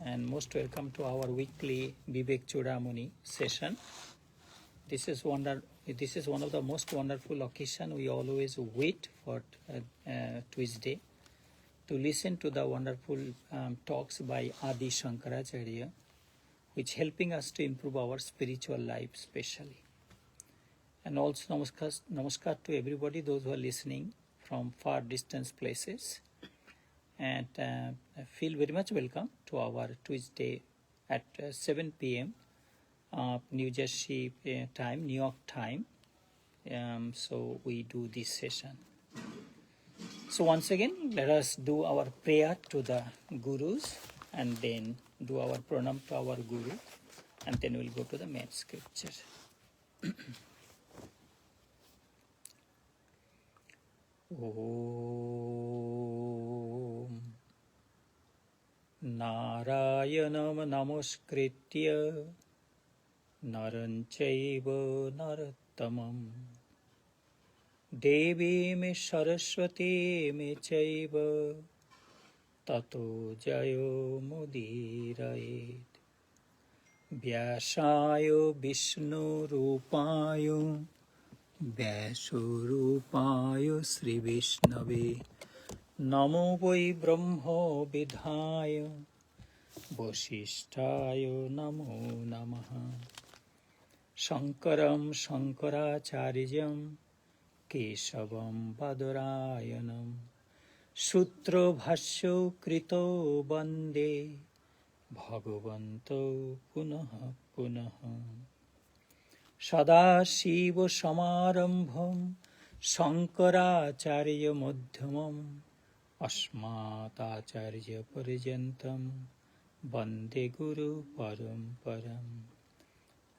and most welcome to our weekly Viveka Cudamani session. This is one of the most wonderful occasion. We always wait for Tuesday to listen to the wonderful talks by Adi Shankaracharya, which helping us to improve our spiritual life especially. And also namaskar to everybody, those who are listening from far distance places. And I feel very much welcome to our Tuesday at 7 p.m. New Jersey time, New York time. So we do this session. So once again, let us do our prayer to the Gurus and then do our pranam to our Guru, and then we'll go to the main scripture. Om Narayanam Namaskritya Naram Chaiva Narottamam Devim Saraswati Chaiva Tato Jayo Mudirayet Vyasayo Vishnu Rupayo Vyasurupayo Sri Vishnave Namo Vai Brahmo Vidhayo Vasishtayo Namo Namaha Shankaram Shankaracharyam Keshavam Badarayanam Sutra Bhashyo Krito Bande Bhagavanto Punaha Punaha Sadashiva Samarambham Shankaracharya Madhyamam Asmatacharya Parijantam Vande Guru Paramparam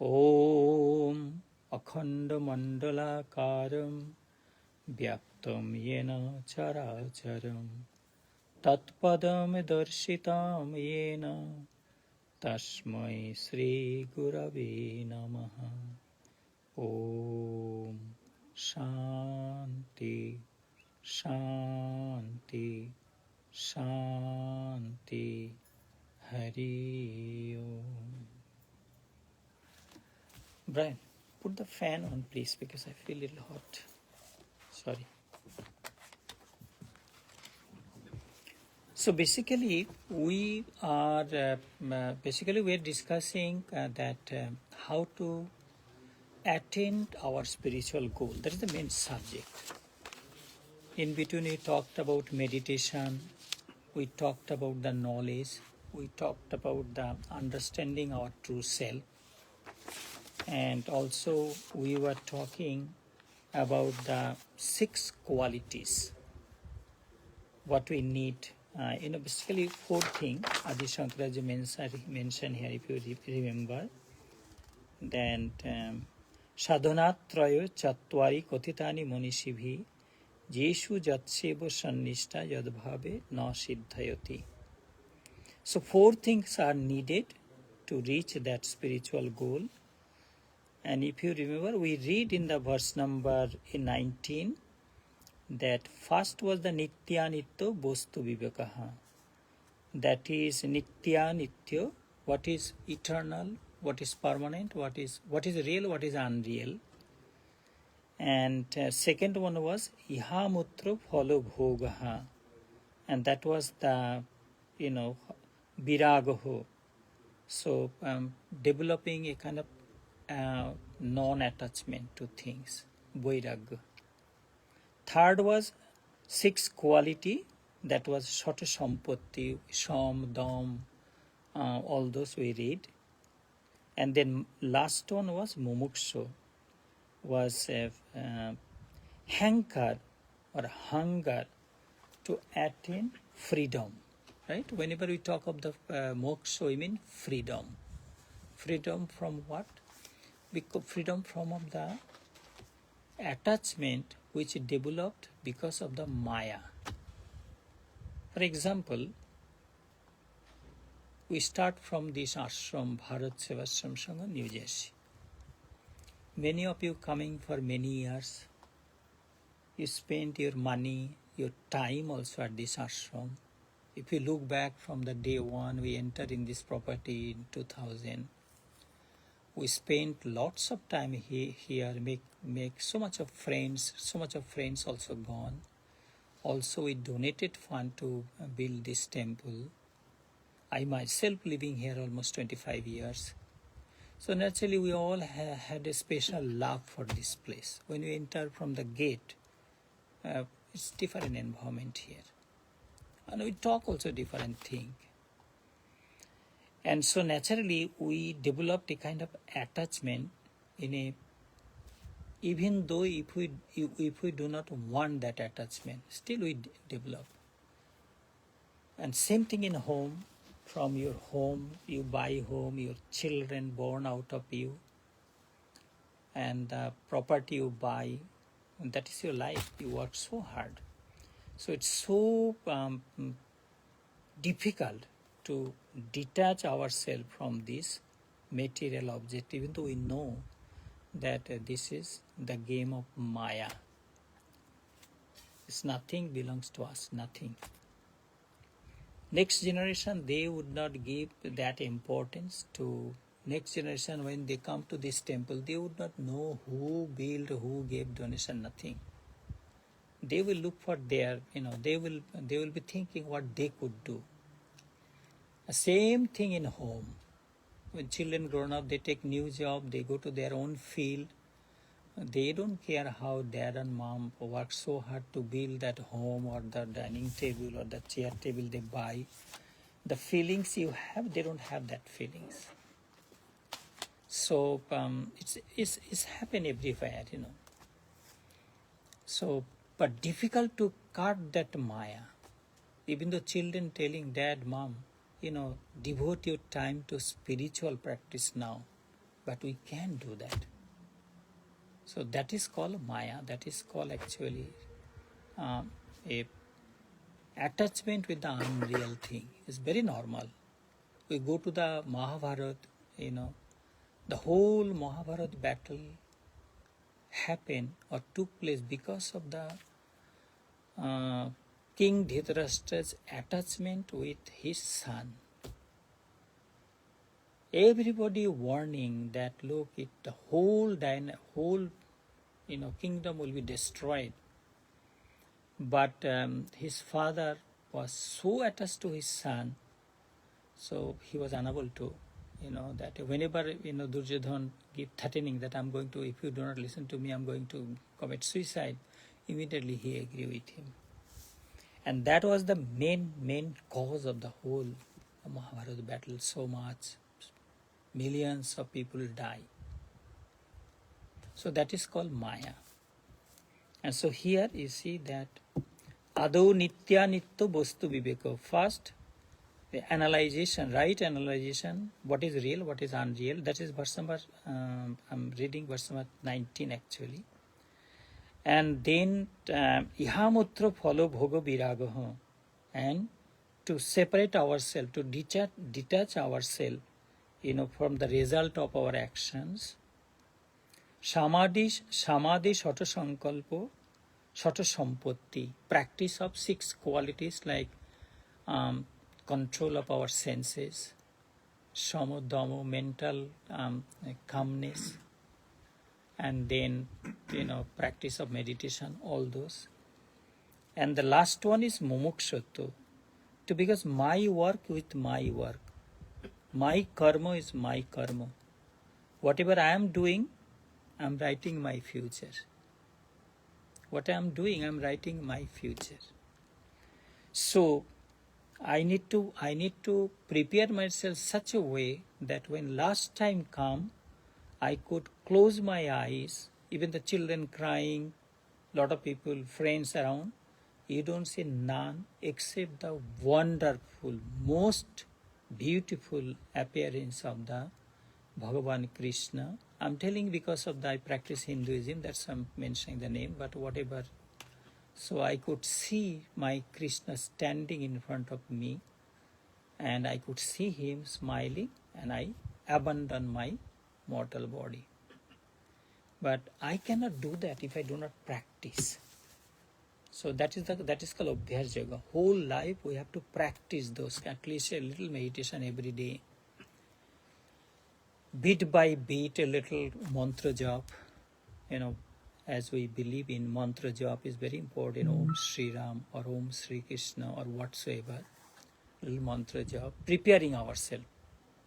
Om Akhanda Mandalakaram Vyaktam Yena Characharam Tatpadam Darshitam Yena Tasmai Sri Gurave Namaha Om Shanti Shanti Shanti Hari Om. Brian, put the fan on please, because I feel a little hot. Sorry. So basically we are discussing that how to attain our spiritual goal. That is the main subject. In between we talked about meditation, we talked about the knowledge, we talked about the understanding our true self, and also we were talking about the 6 qualities what we need. Basically 4 things Adi Shankaracharya mentioned here, if you remember. Then sadhanatrayo chattvari kotitani monishibhi jeshu jatseva sannishta yadbhave na siddhayati. So 4 things are needed to reach that spiritual goal. And if you remember, we read in the verse number 19 that first was the nitya nitya bostu vivekaha. That is nitya nitya, what is eternal, what is permanent, what is real, what is unreal. And second one was ihamutra phalo bhogaha, and that was the viragaho. So developing a kind of non-attachment to things, vairagya. Third was 6 quality, that was Shata Sampatti, Sham, Dam, all those we read. And then last one was Mumuksha, was hanker or hunger to attain freedom. Right? Whenever we talk of the moksha, we mean freedom. Freedom from what? Because freedom from the attachment which developed because of the Maya. For example, we start from this ashram, Bharat Sevashram Sangha, New Jersey. Many of you coming for many years. You spend your money, your time also at this ashram. If you look back from the day one we entered in this property in 2000, we spent lots of time here, make so much of friends, also gone. Also, we donated fund to build this temple. I myself living here almost 25 years. So naturally, we all had a special love for this place. When you enter from the gate, it's different environment here. And we talk also different thing. And so naturally, we developed a kind of attachment even though if we do not want that attachment, still we develop. And same thing in home. From your home, you buy home, your children born out of you, and the property you buy, and that is your life. You work so hard. So it's so difficult to detach ourselves from this material object, even though we know that this is the game of Maya. It's nothing belongs to us, nothing. Next generation, they would not give that importance to next generation. When they come to this temple, they would not know who built, who gave donation, nothing. They will look for their, they will be thinking what they could do. Same thing in home. When children grown up, they take new job, they go to their own field. They don't care how dad and mom work so hard to build that home or the dining table or the chair table they buy. The feelings you have, they don't have that feelings. So it's happen everywhere, So, but difficult to cut that Maya. Even though children telling dad, mom, devote your time to spiritual practice now. But we can't do that. So that is called Maya. That is called actually a attachment with the unreal thing. It's very normal. We go to the Mahabharata, the whole Mahabharata battle happened or took place because of the King Dhritarashtra's attachment with his son. Everybody warning that look, the whole kingdom will be destroyed. But his father was so attached to his son, so he was unable to, that whenever Duryodhan give threatening that I'm going to, if you do not listen to me, I'm going to commit suicide. Immediately he agreed with him, and that was the main cause of the whole Mahabharata battle. So much. Millions of people die. So that is called Maya. And so here you see that Adau Nitya Nitya Bostu Viveka. First, the analyzation, right analyzation, what is real, what is unreal. That is verse number, I'm reading verse number 19 actually. And then, Ihamutra Phalo Bhogo Viragaha. And to separate ourselves, to detach ourselves, from the result of our actions. Samadhi Shata Sankalpo, Shata Sampatti, practice of 6 qualities like control of our senses, Samodamo, mental calmness, and then, practice of meditation, all those. And the last one is Mumukshatu, because my work with my work. My karma is my karma. Whatever I am doing, I am writing my future. What I am doing, I am writing my future. So, I need to prepare myself such a way that when last time come, I could close my eyes, even the children crying, lot of people, friends around, you don't see none except the wonderful, most beautiful appearance of the Bhagavan Krishna. I'm telling because of I practice Hinduism, that's I'm mentioning the name, but whatever. So I could see my Krishna standing in front of me, and I could see him smiling, and I abandon my mortal body. But I cannot do that if I do not practice. So that is called Abhyas Yoga. Whole life we have to practice those, at least a little meditation every day. Bit by bit, a little mantra jap. As we believe in mantra jap is very important. Om Sri Ram or Om Sri Krishna or whatsoever. Little mantra jap. Preparing ourselves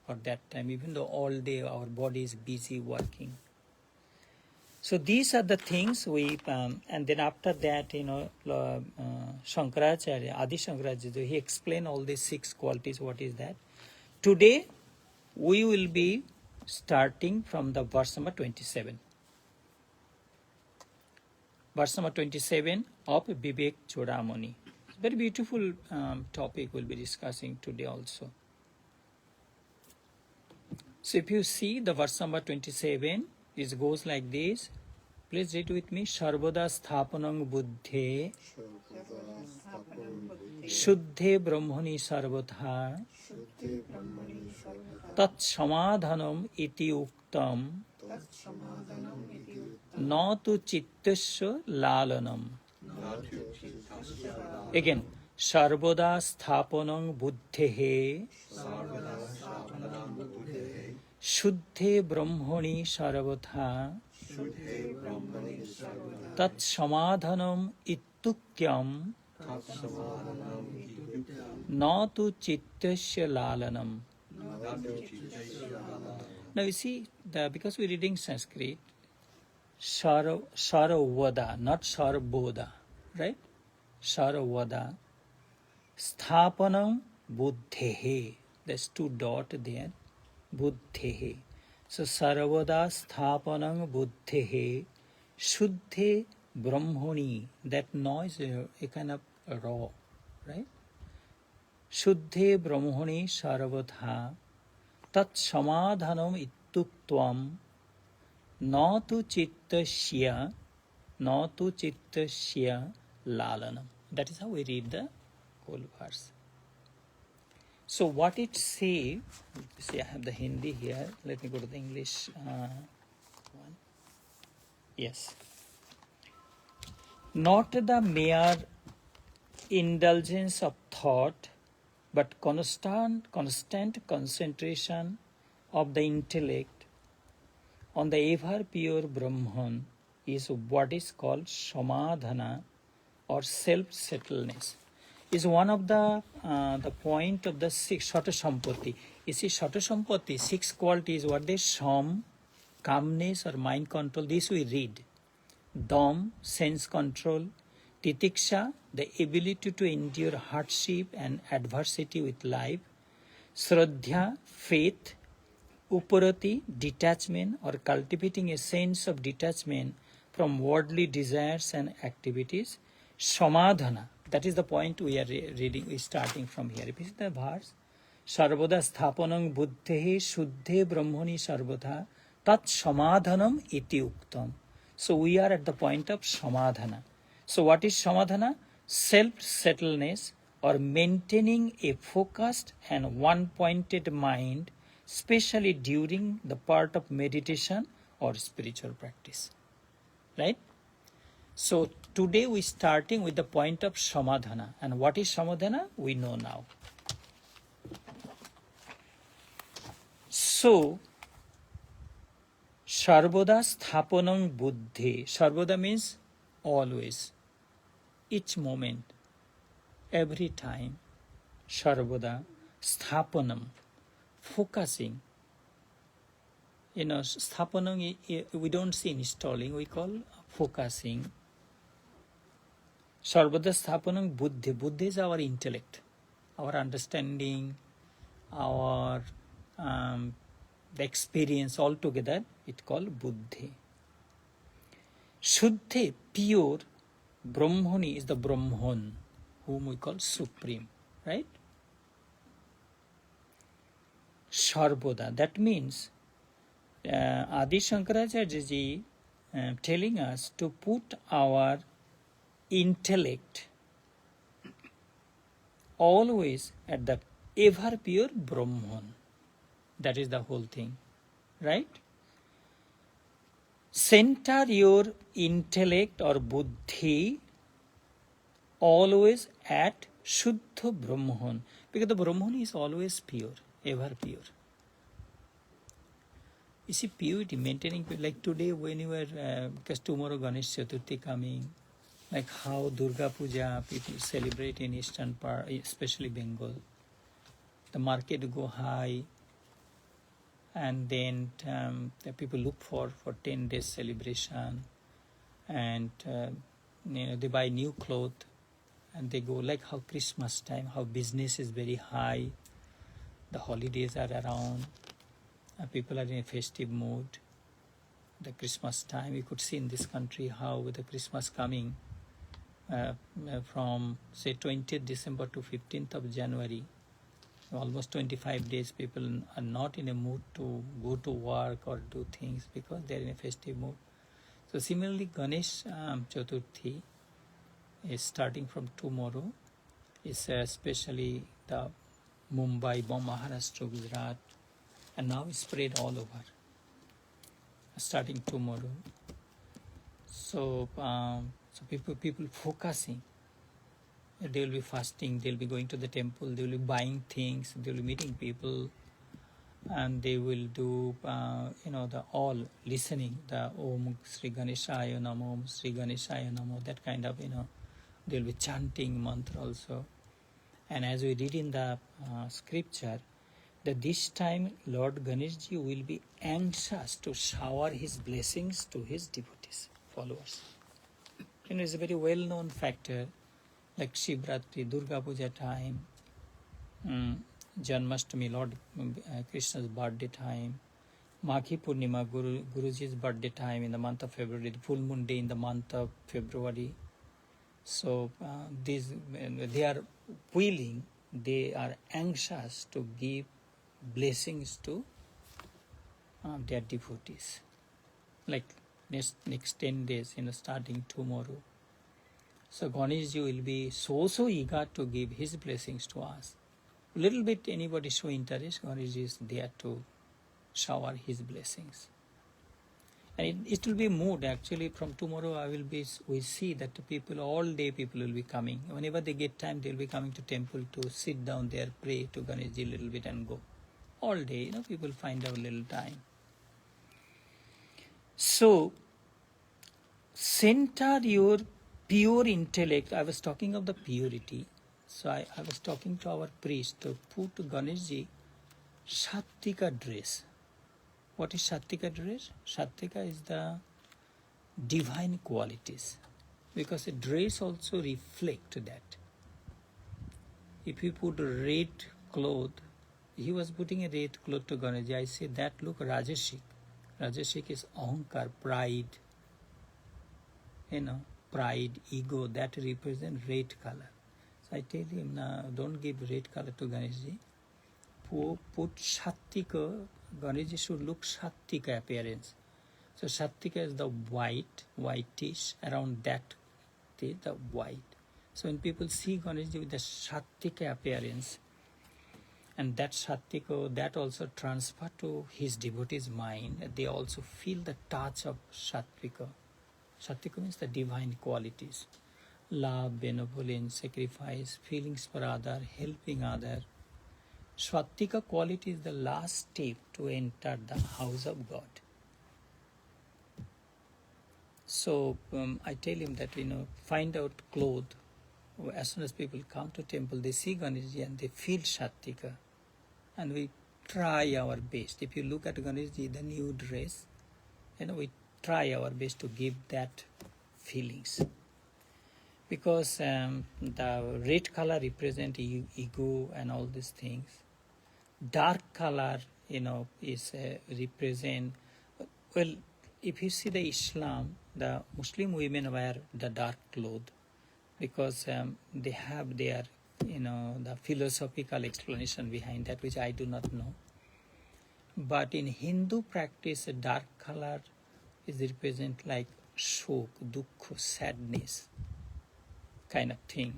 for that time, even though all day our body is busy working. So these are the things and then after that, Shankaracharya, Adi Shankaracharya, he explained all these 6 qualities. What is that? Today, we will be starting from the verse number 27. Verse number 27 of Viveka Cudamani. Very beautiful topic we'll be discussing today also. So if you see the verse number 27, it goes like this. Please read with me. Sarvada sthapanang buddhe shuddhe brahmani sarvatha tat samadhanam iti uktam na tu chittasya lalanam. Again. Sarvada sthapanang buddhe Shuddhe brahmani sarvatha tat samadhanam ittukyam na tu chittasya lalanam. Now you see, because we're reading Sanskrit, Saravada, not Sarboda, right? Saravada, Sthapanam buddhehe. There's 2 dots there. Buddhehe. So Saravada sthapanam buddhehe shuddhe brahmani. That noise a kind of raw, right? Shuddhe brahmani sarvatha tat samadhanam ittuktvam na tu chittasya lalanam. That is how we read the whole verse. So what it says, see, I have the Hindi here. Let me go to the English one. Yes. Not the mere indulgence of thought, but constant concentration of the intellect on the ever pure Brahman is what is called samadhana or self-settledness. Is one of the point of the 6 Shata Sampatti. You see, Shata Sampatti, 6 qualities, what they Sham, calmness or mind control, this we read. Dam, sense control. Titiksha, the ability to endure hardship and adversity with life. Shraddha, faith. Uparati, detachment or cultivating a sense of detachment from worldly desires and activities. Samadhana, that is the point we are reading, we are starting from here. Repeat the verse. Sarvada sthapanam buddhehe shuddhe brahmani sarvatha tat samadhanam iti uktam. So we are at the point of samadhana. So what is samadhana? Self-settledness or maintaining a focused and one-pointed mind, especially during the part of meditation or spiritual practice. Right? So today we are starting with the point of samadhana. And what is samadhana? We know now. So, sarvada sthapanam buddhi. Sarvada means always, each moment, every time. Sarvada sthapanam, focusing. Sthapanam, we don't see installing, we call focusing. Sarvada sthapanam buddhi. Buddhi is our intellect, our understanding, our the experience altogether, it's called buddhi. Shuddhe, pure, brahmani is the Brahman, whom we call supreme, right? Sarvada, that means Adi Shankaracharya ji telling us to put our intellect always at the ever pure Brahman. That is the whole thing, right? Center your intellect or buddhi always at Shuddha Brahman, because the Brahman is always pure, ever pure. You see, purity, maintaining, like today when you are, because tomorrow Ganesh Chaturthi coming, like how Durga Puja people celebrate in eastern part, especially Bengal. The market go high, and then the people look for 10 days celebration, and they buy new clothes, and they go like how Christmas time, how business is very high, the holidays are around, people are in a festive mood. The Christmas time, you could see in this country how with the Christmas coming from say 20th December to 15th of January, almost 25 days people are not in a mood to go to work or do things because they are in a festive mood. So similarly, Ganesh Chaturthi is starting from tomorrow. It's especially the Mumbai, Maharashtra, Gujarat, and now it's spread all over, starting tomorrow. So, so people focusing. They will be fasting. They will be going to the temple. They will be buying things. They will be meeting people, and they will do the all listening, the Om Sri Ganeshaya Namo, Om Sri Ganeshaya Namo, that kind of they will be chanting mantra also. And as we read in the scripture, that this time Lord Ganeshji will be anxious to shower his blessings to his devotees, followers. It's a very well-known factor, like Shivratri, Durga Puja time, Janmashtami, Lord Krishna's birthday time, Maghi Purnima, Guruji's birthday time in the month of February, the full moon day in the month of February. So they are willing, they are anxious to give blessings to their devotees. Like next 10 days, starting tomorrow. So Ganeshji will be so eager to give his blessings to us. Little bit anybody show interest, Ganeshji is there to shower his blessings. And it will be mood actually. From tomorrow we see that people, all day people will be coming. Whenever they get time, they will be coming to temple to sit down there, pray to Ganeshji a little bit and go. All day, people find out little time. So, center your pure intellect. I was talking of the purity. So I was talking to our priest to put Ganeshji Sattika dress. What is Sattika dress? Sattika is the divine qualities, because a dress also reflects that. If you put red cloth, he was putting a red cloth to Ganeshji. I say that look Rajashik. Rajashik is ahankar, pride. Pride, ego, that represent red color. So I tell him, nah, don't give red color to Ganeshji. Put Sattika. Ganeshji should look Sattika appearance. So Sattika is the whitish, around that, the white. So when people see Ganeshji with the Sattika appearance, and that Sattika, that also transfer to his devotee's mind, they also feel the touch of Sattika. Sattika means the divine qualities. Love, benevolence, sacrifice, feelings for other, helping other. Sattika quality is the last step to enter the house of God. So I tell him that, find out clothes. As soon as people come to temple, they see Ganeshji and they feel Sattika. And we try our best. If you look at Ganeshji, the new dress, we try our best to give that feelings. Because the red color represents ego and all these things. Dark color, is represent, well, if you see the Islam, the Muslim women wear the dark cloth because they have their, the philosophical explanation behind that, which I do not know. But in Hindu practice, a dark color is represent like shok, dukkha, sadness kind of thing.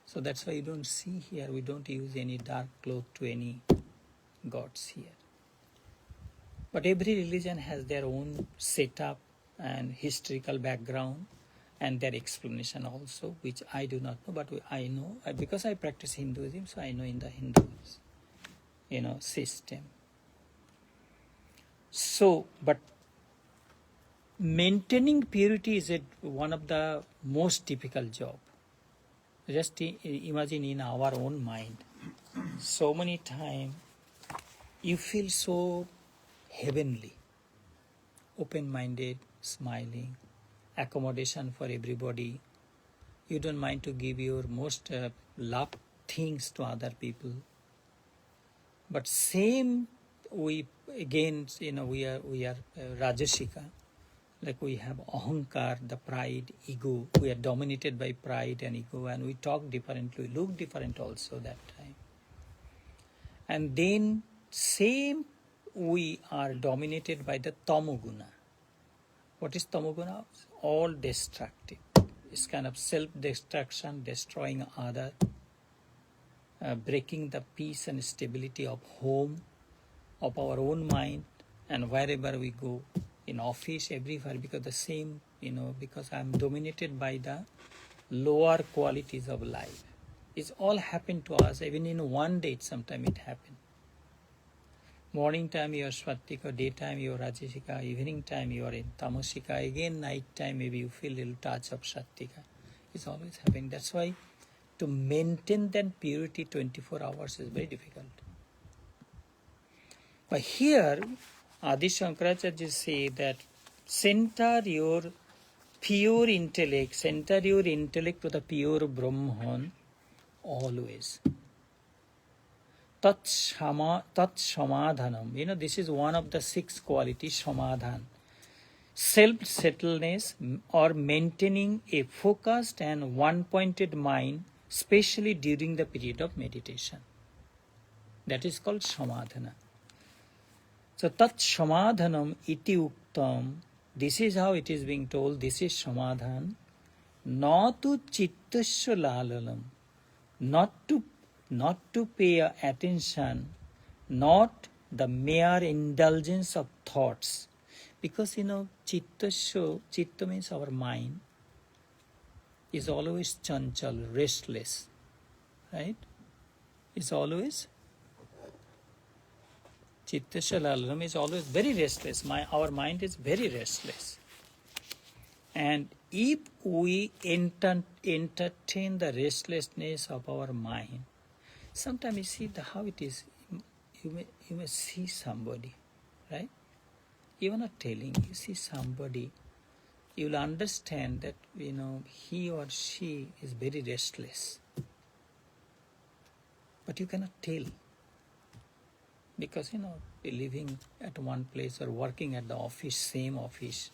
So that's why you don't see here, we don't use any dark cloth to any gods here. But every religion has their own setup and historical background, and their explanation also, which I do not know, but I know because I practice Hinduism, so I know in the Hindu, system. So, but maintaining purity is one of the most difficult job. Just imagine in our own mind, so many times you feel so heavenly, open-minded, smiling, accommodation for everybody. You don't mind to give your most loved things to other people. But same, we again, we are Rajashika. Like we have ahankar, the pride, ego. We are dominated by pride and ego, and we talk differently, we look different also that time. And then same, we are dominated by the tamoguna. What is tamoguna? All destructive. It's kind of self-destruction, destroying other, breaking the peace and stability of home, of our own mind, and wherever we go, in office, everywhere, because the same, because I'm dominated by the lower qualities of life. It's all happened to us, even in one day, sometimes it happened. Morning time you are Swatika, daytime you are Rajashika, evening time you are in Tamashika, again night time maybe you feel a little touch of Satvika. It's always happening. That's why to maintain that purity 24 hours is very difficult. But here, Adi Shankaracharya say that center your pure intellect to the pure Brahman always. Tat Samadhanam. This is one of the 6 qualities, Samadhan. Self-settledness or maintaining a focused and one-pointed mind, especially during the period of meditation. That is called Samadhana. So, Tat Samadhanam iti uktam. This is how it is being told. This is Samadhan. Natu chittasya lalalam. Not to pay attention, not the mere indulgence of thoughts. Because, chitta means our mind is always chanchal, restless, right? It's always, chittasya lalalam is always very restless. Our mind is very restless. And if we entertain the restlessness of our mind, sometimes you see how it is. You may see somebody, right? You are not telling. You see somebody, you will understand that he or she is very restless. But you cannot tell, because living at one place or working at the office, same office.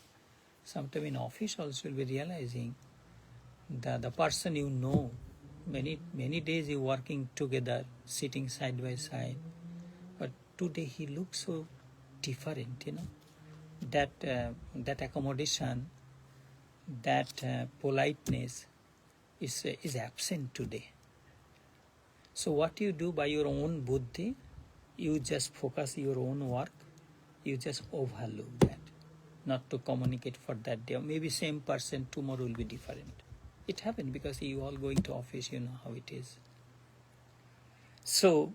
Sometimes in office also you'll be realizing that the person many days you working together, sitting side by side, but today he looks so different, that accommodation, that politeness is absent today. So what you do by your own buddhi, you just focus your own work, you just overlook that, not to communicate for that day. Maybe same person tomorrow will be different. It happened because you all going to office, you know how it is. So,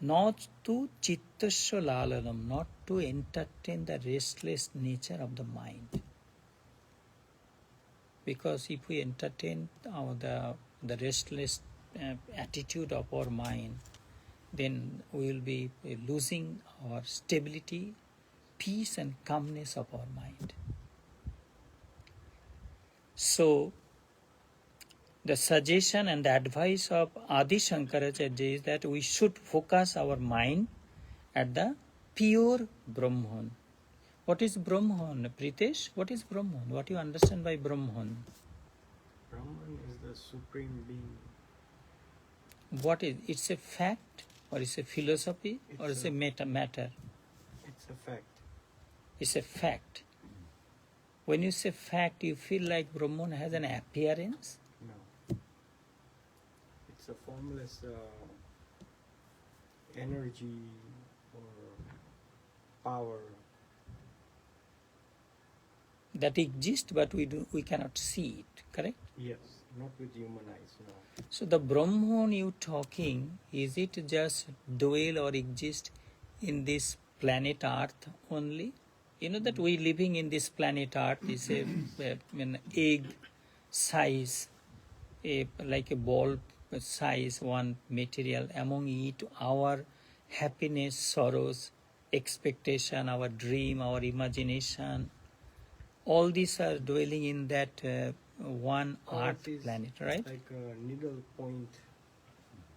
not to chittasya lalalam, not to entertain the restless nature of the mind. Because if we entertain the restless attitude of our mind, then we will be losing our stability, peace and calmness of our mind. So, the suggestion and the advice of Adi Shankaracharya is that we should focus our mind at the pure Brahman. What is Brahman, Pritesh? What is Brahman? What do you understand by Brahman? Brahman is the supreme being. What is? It's a fact, or it's a philosophy, or it's a matter? It's a fact. It's a fact. When you say fact, you feel like Brahman has an appearance? No. It's a formless energy or power. that exists, but we cannot see it, correct? Yes, not with human eyes, no. So the Brahman you talking, is it just dwell or exist in this planet Earth only? You know that we living in this planet Earth is an egg size, like a ball size, one material. Among it, our happiness, sorrows, expectation, our dream, our imagination, all these are dwelling in that one Earth Earth is planet, right? like a needle point,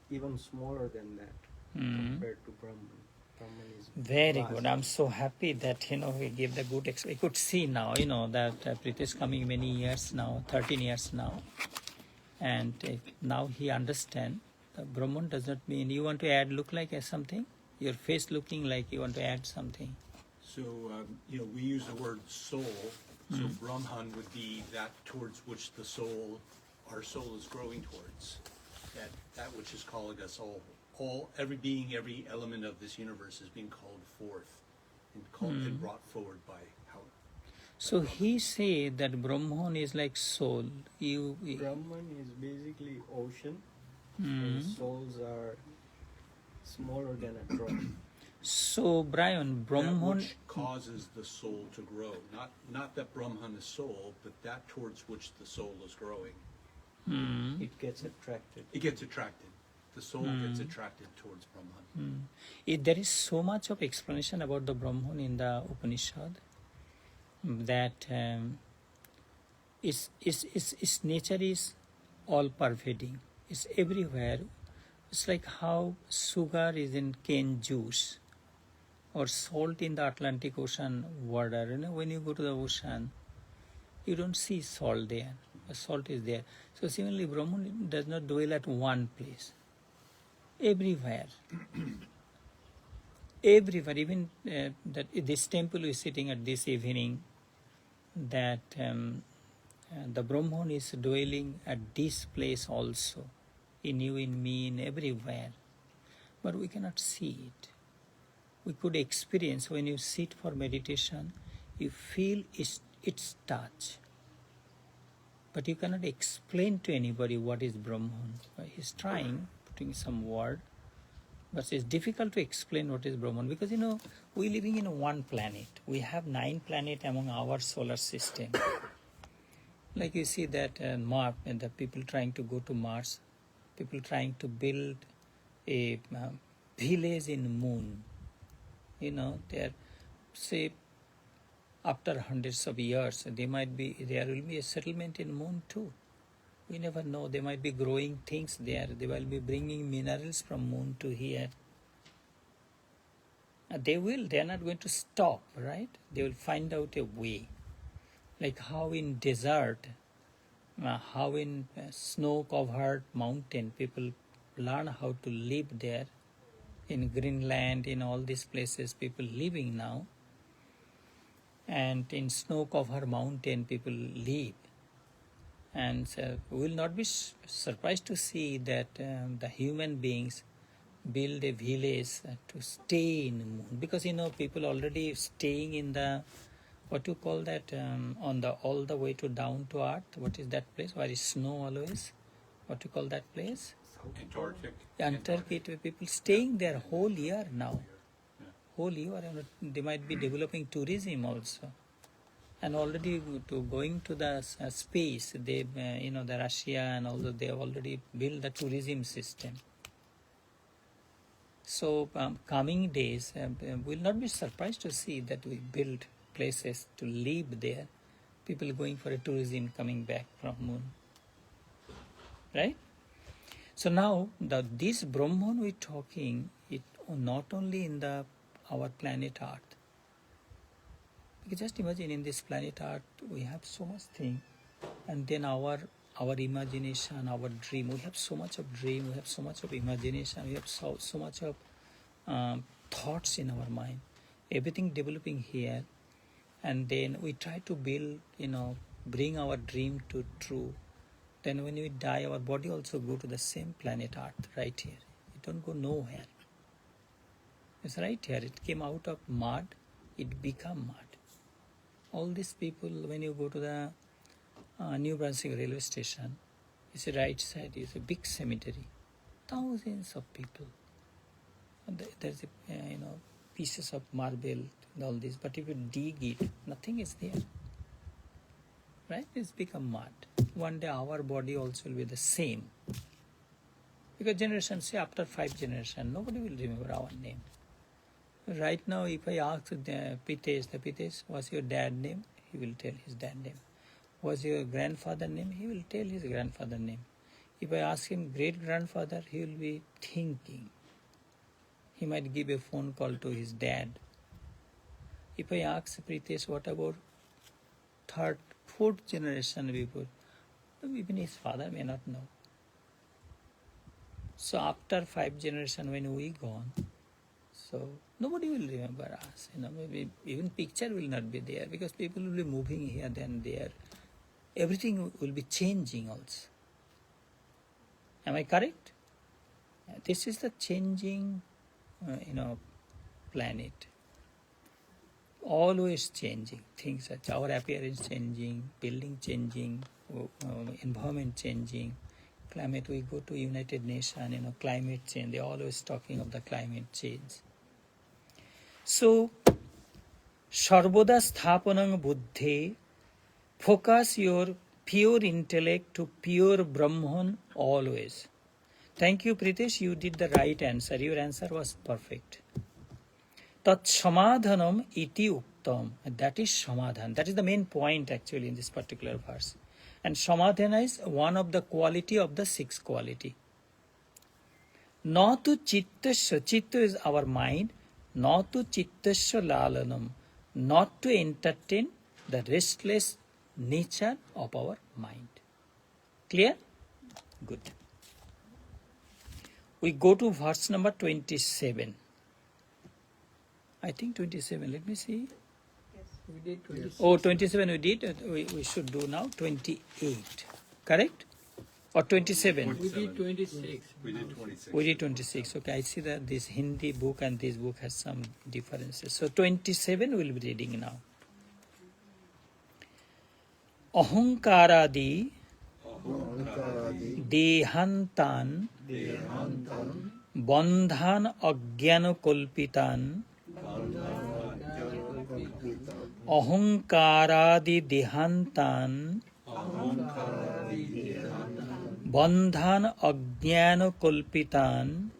even smaller than that compared to Brahman. Brahman is Very vast. good. I'm so happy that we gave the good. We could see now, that Preet is coming many years now, 13 years now, and now he understand. Brahman does not mean you want to add look like something. Your face looking like you want to add something. So, we use the word soul. So Brahman would be that towards which our soul is growing towards. That which is calling us all, every being, every element of this universe is being called forth and brought forward by how. So he say that Brahman is like soul. Brahman is basically ocean, and souls are smaller than a drop. So Brian, That Brahman. which causes the soul to grow. Not that Brahman is soul, but that towards which the soul is growing. It gets attracted. It gets attracted. The soul gets attracted towards Brahman. There is so much of explanation about the Brahman in the Upanishad that its nature is all pervading. It's everywhere. It's like how sugar is in cane juice or salt in the Atlantic Ocean water. When you go to the ocean, you don't see salt there. The salt is there. So similarly, Brahman does not dwell at one place. Everywhere. Everywhere. Even that this temple is sitting at this evening, that the Brahman is dwelling at this place also, in you, in me, in everywhere. But we cannot see it. We could experience when you sit for meditation, you feel its touch. But you cannot explain to anybody what is Brahman. He's trying, putting some word, but it's difficult to explain what is Brahman because we're living in one planet. We have 9 planets among our solar system. Like you see that Mars, and the people trying to go to Mars, people trying to build a village in moon. They're say after hundreds of years, there will be a settlement in moon too. We never know. There might be growing things there. They will be bringing minerals from moon to here. They will. They are not going to stop, right? They will find out a way. Like how in desert, how in snow-covered mountain, people learn how to live there. In Greenland, in all these places, people living now. And in snow-covered mountain, people live. And we will not be surprised to see that the human beings build a village to stay in the moon. Because people already staying in the, what you call that, on the all the way to down to earth. What is that place? Where is snow always? What you call that place? Antarctica. People staying there whole year now. Whole year. They might be developing tourism also. And already going to the space, they, the Russia and also they have already built the tourism system. So coming days, we'll not be surprised to see that we build places to live there. People going for a tourism coming back from moon. Right? So now this Brahman we're talking, it not only in our planet Earth. Because just imagine in this planet Earth we have so much thing, and then our imagination, our dream. We have so much of dream. We have so much of imagination. We have so much of thoughts in our mind. Everything developing here, and then we try to build, bring our dream to true. Then when we die, our body also go to the same planet Earth, right here. It don't go nowhere. It's right here. It came out of mud. It become mud. All these people, when you go to the New Brunswick railway station, it's a right side, it's a big cemetery. Thousands of people. And there's a, pieces of marble and all this. But if you dig it, nothing is there. Right? It's become mud. One day our body also will be the same. Because generation, say after 5 generations, nobody will remember our name. Right now, if I ask the Pitesh, what's your dad name? He will tell his dad name. What's your grandfather name? He will tell his grandfather name. If I ask him great-grandfather, he will be thinking. He might give a phone call to his dad. If I ask Pritesh, what about 3rd, 4th generation people? Even his father may not know. So after 5 generations, when we gone, so nobody will remember us. Maybe even picture will not be there because people will be moving here, then there. Everything will be changing also. Am I correct? This is the changing, planet. Always changing. Things such our appearance changing, building changing, environment changing, climate. We go to United Nations, climate change. They're always talking of the climate change. So, Sarvada Sthapanang Buddhe, focus your pure intellect to pure Brahman always. Thank you, Pritesh. You did the right answer. Your answer was perfect. Tat samadhanam iti uktam. That is samadhan. That is the main point actually in this particular verse. And samadhana is one of the quality of the 6 quality. Natu chittasya. Chitta is our mind. Natu chittasya lalanam. Not to entertain the restless nature of our mind. Clear? Good. We go to verse number 27. I think 27. Let me see. Yes, we did 26. Oh, 27 we did. We should do now 28. Correct? Or 27? We did 26. We did 26. We did 26. Okay, I see that this Hindi book and this book has some differences. So 27 we will be reading now. Ahankaradi dehantan bandhan ajnana kolpitan ahankaradi dehantan bandhan ajnana kolpitan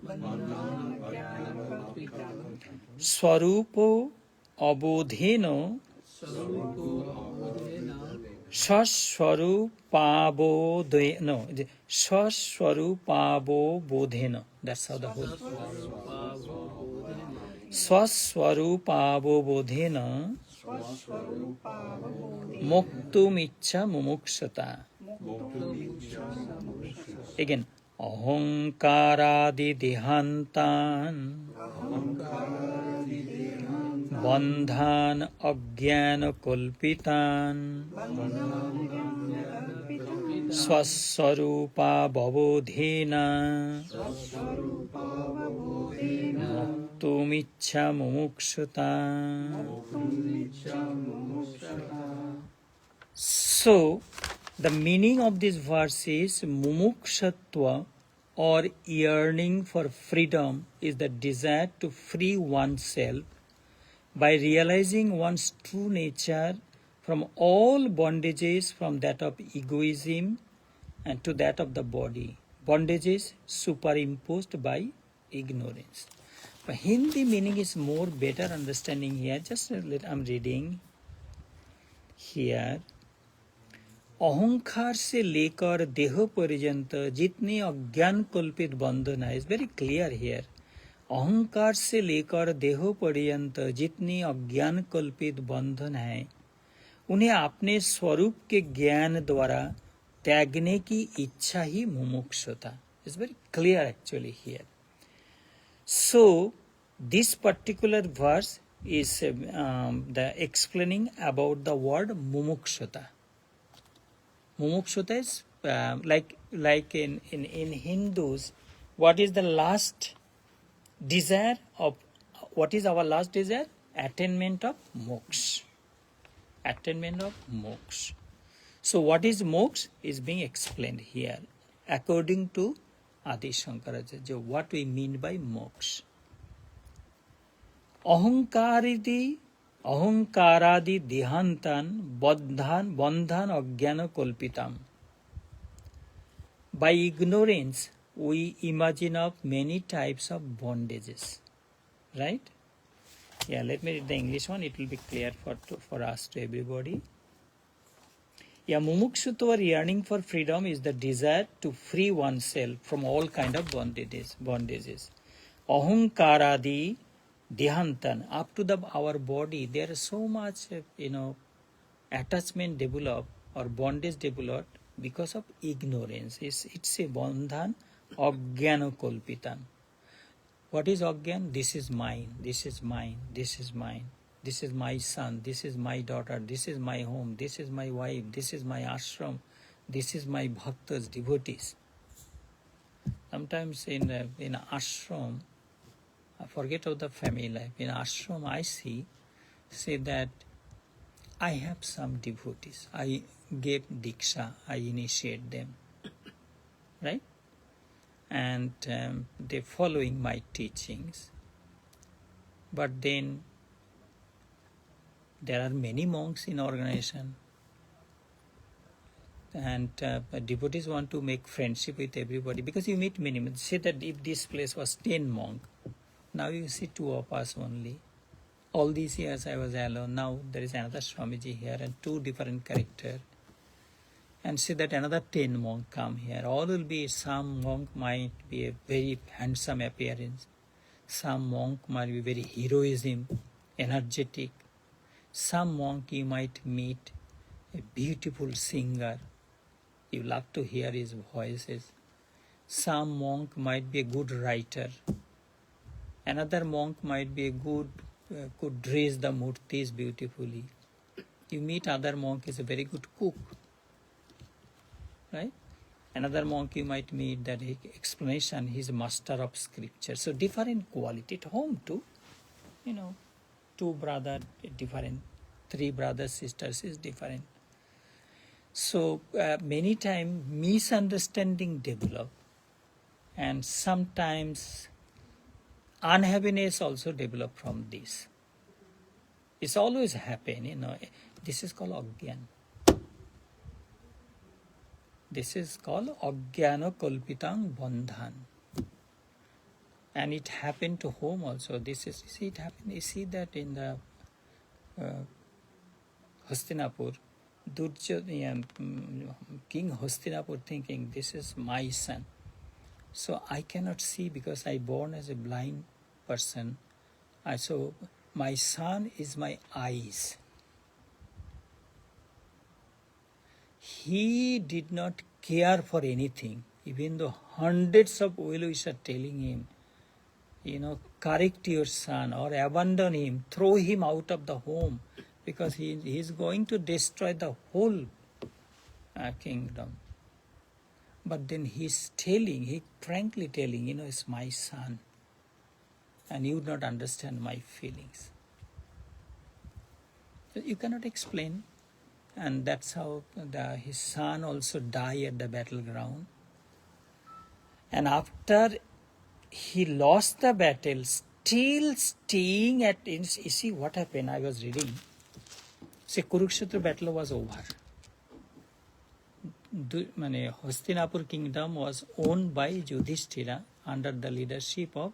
swarupo abodheno Swaswarupabodhena. That's how the whole. Swaswarupabodhena muktumicha mumukshata. Again. Ahankaradi dehantan bandhan ajnana kolpitan swaswarupa babodhena muktumicha mumukshata. So, the meaning of this verse is mumukshatva or yearning for freedom is the desire to free oneself by realizing one's true nature from all bondages, from that of egoism and to that of the body. Bondages superimposed by ignorance. But Hindi meaning is more better understanding here. Just I'm reading here. अहंकार से लेकर देह पर्यंत जितने अज्ञान कल्पित बंधन है, इज वेरी क्लियर हियर. अहंकार से लेकर देह पर्यंत जितने अज्ञान कल्पित बंधन है, उन्हें अपने स्वरूप के ज्ञान द्वारा त्यागने की इच्छा ही मुमुक्षुता. Is very clear actually here. So this particular verse is the explaining about the word mumukshata. Mumukshata is like in Hindus, what is the last desire of, what is our last desire? Attainment of moksha. attainment of moksha. So what is moksha is being explained here according to Adi Shankaracharya, what we mean by moksha. Ahankaradi dihantan bandhan ajnana kolpitam. By ignorance, we imagine of many types of bondages. Right? Yeah, let me read the English one. It will be clear for us, to everybody. Yeah, mumukshutva yearning for freedom is the desire to free oneself from all kind of bondages. Ahankaradi dihantan, up to our body, there is so much, attachment developed or bondage developed because of ignorance. It's a bandhan ajnana kolpitan. What is ajnan? This is mine, this is mine, this is mine. This is my son, this is my daughter, this is my home, this is my wife, this is my ashram, this is my bhaktas, devotees. Sometimes in ashram, I forget of the family life. In ashram, I say that I have some devotees. I gave diksha, I initiate them, right? And they following my teachings. But then there are many monks in organization, and devotees want to make friendship with everybody because you meet many. Say that if this place was 10 monks, now you see 2 of us only. All these years I was alone. Now there is another Swamiji here and 2 different characters. And see that another 10 monks come here. All will be, some monk might be a very handsome appearance. Some monk might be very heroism, energetic. Some monk you might meet a beautiful singer. You love to hear his voices. Some monk might be a good writer. Another monk might be a could dress the murtis beautifully. You meet other monk is a very good cook. Right? Another monk you might meet that explanation, he's a master of scripture. So different quality. At home too, 2 brothers different, 3 brothers, sisters is different. So many times misunderstanding develop, and sometimes unhappiness also develop from this. It's always happen, This is called ajnana. This is called ajnana kalpitang bandhan. And it happened to home also. It happened. You see that in the Hastinapur, King Hastinapur thinking, this is my son. So I cannot see because I born as a blind person. So my son is my eyes. He did not care for anything, even though hundreds of well-wishers are telling him, correct your son or abandon him, throw him out of the home because he is going to destroy the whole kingdom. But then he frankly telling, it's my son and you would not understand my feelings. You cannot explain. And that's how his son also died at the battleground. And after he lost the battle, still staying you see what happened, I was reading. Say Kurukshetra battle was over. Hastinapur kingdom was owned by Yudhishthira under the leadership of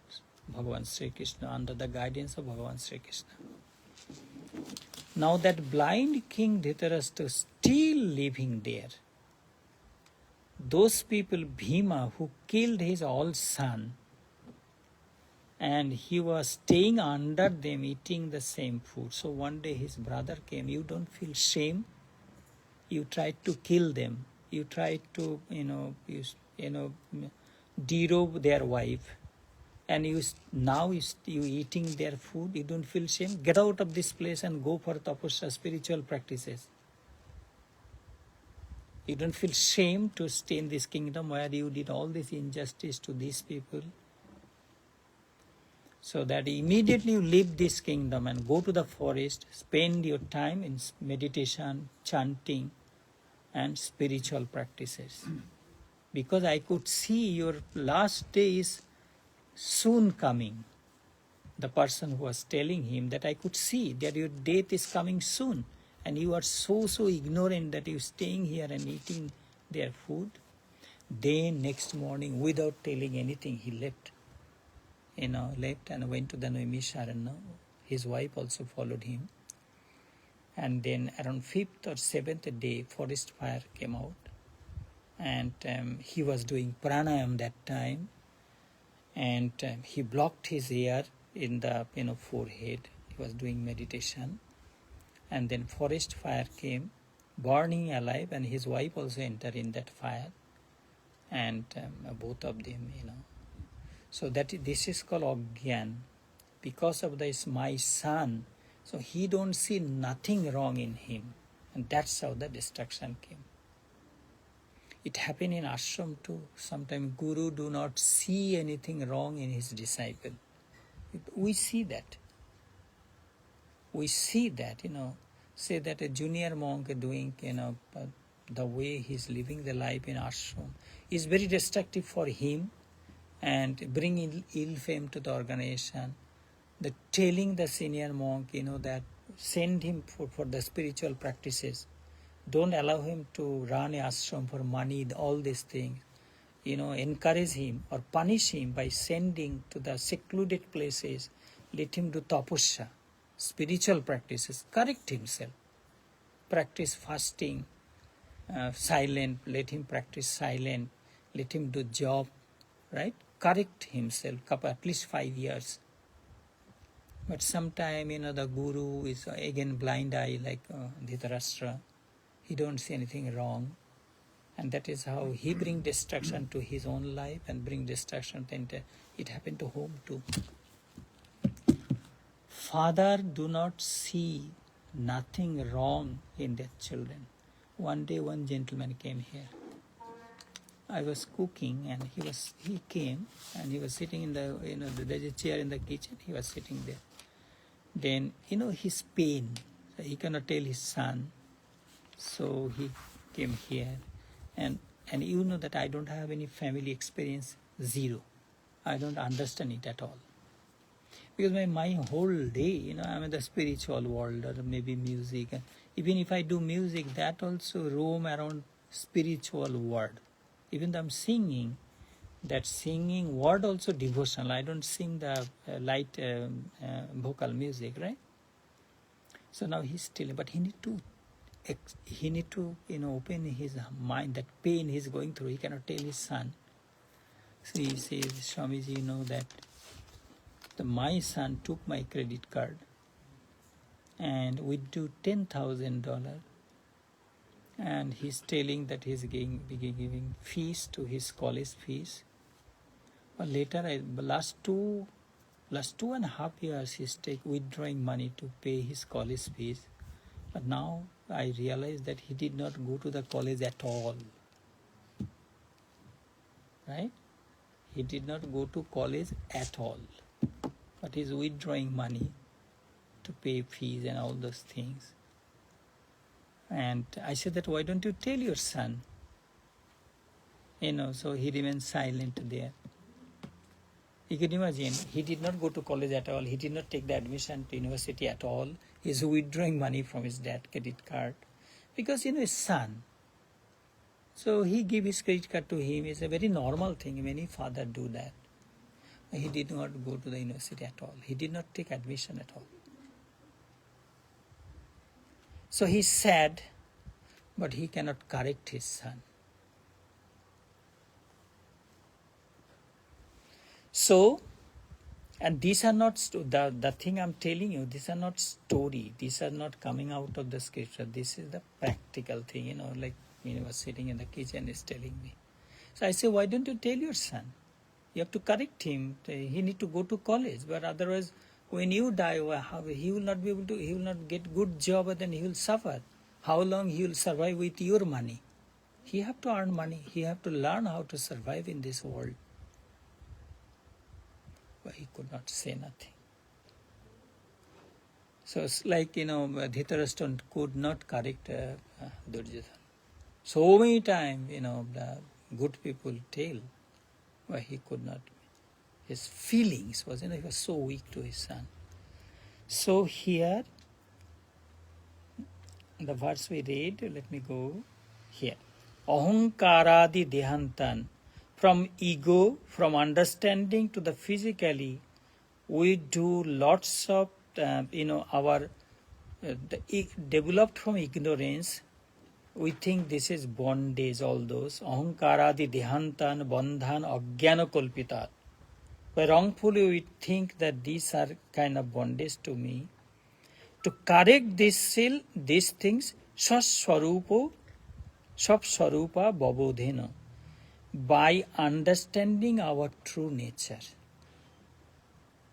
Bhagavan Sri Krishna, under the guidance of Bhagavan Sri Krishna. Now that blind king Dhritarashtra still living there. Those people, Bhima, who killed his own son, and he was staying under them eating the same food. So one day his brother came, you don't feel shame? You tried to kill them. You tried to, derobe their wife. And you eating their food, you don't feel shame? Get out of this place and go for tapasya, spiritual practices. You don't feel shame to stay in this kingdom where you did all this injustice to these people? So that immediately you leave this kingdom and go to the forest, spend your time in meditation, chanting, and spiritual practices. Because I could see your last day is soon coming. The person who was telling him that I could see that your death is coming soon, and you are so ignorant that you're staying here and eating their food. Then next morning, without telling anything, he left. Left and went to the Naimisharanya. His wife also followed him. And then around 5th or 7th day, forest fire came out. And he was doing pranayam that time. And he blocked his ear in the forehead. He was doing meditation. And then forest fire came, burning alive, and his wife also entered in that fire. And both of them, So this is called Agyan. Because of this, my son, so he don't see nothing wrong in him. And that's how the destruction came. It happened in ashram too. Sometimes Guru do not see anything wrong in his disciple. We see that. We see that, say that a junior monk doing, the way he's living the life in ashram is very destructive for him and bring ill fame to the organization. The telling the senior monk, that send him for the spiritual practices. Don't allow him to run a ashram for money, all these things. Encourage him or punish him by sending to the secluded places. Let him do tapasya, spiritual practices. Correct himself. Practice fasting, silent. Let him practice silent. Let him do job, right? Correct himself, at least 5 years. But sometime, the guru is again blind eye like Dhritarashtra. He don't see anything wrong. And that is how he bring destruction to his own life and bring destruction to it happened to home too. Father do not see nothing wrong in their children. One day one gentleman came here. I was cooking and he came and he was sitting in the, there's a chair in the kitchen, he was sitting there. Then, his pain, so he cannot tell his son. So he came here and that I don't have any family experience, zero. I don't understand it at all. Because my whole day, I'm in the spiritual world or maybe music. And even if I do music, that also roam around spiritual world. Even though I'm singing, that singing word also devotional. I don't sing the light vocal music, right? So now he's still, but he need to open his mind. That pain he's going through, he cannot tell his son. So he says, Swamiji, that my son took my credit card and withdrew $10,000. And he's telling that he's giving fees to his college fees. But later, last 2.5 years, he's withdrawing money to pay his college fees. But now I realize that he did not go to the college at all. Right? He did not go to college at all. But he's withdrawing money to pay fees and all those things. And I said that, why don't you tell your son? So he remained silent there. You can imagine, he did not go to college at all. He did not take the admission to university at all. He's withdrawing money from his dad's credit card. Because, his son. So he gave his credit card to him. It's a very normal thing. Many fathers do that. He did not go to the university at all. He did not take admission at all. So he's sad, but he cannot correct his son. So, and these are not, the thing I'm telling you, these are not story. These are not coming out of the scripture. This is the practical thing, like was sitting in the kitchen is telling me. So I say, why don't you tell your son? You have to correct him. He need to go to college, but otherwise, when you die, he will not be able to, he will not get good job and then he will suffer. How long he will survive with your money? He have to earn money. He have to learn how to survive in this world. but he could not say nothing. So it's like, Dhritarashtra could not correct Duryodhana. So many times, the good people tell, but he could not. His feelings was, he was so weak to his son. So here, the verse we read, let me go here. Ahankaradi dehantan. From ego, from understanding to the physically, we do lots of, developed from ignorance. We think this is bondage, all those. Ahankaradi dehantan, bandhan, ajnana kolpitat. Where wrongfully we think that these are kind of bondage to me. To correct these things, saswarupa babodhena, by understanding our true nature.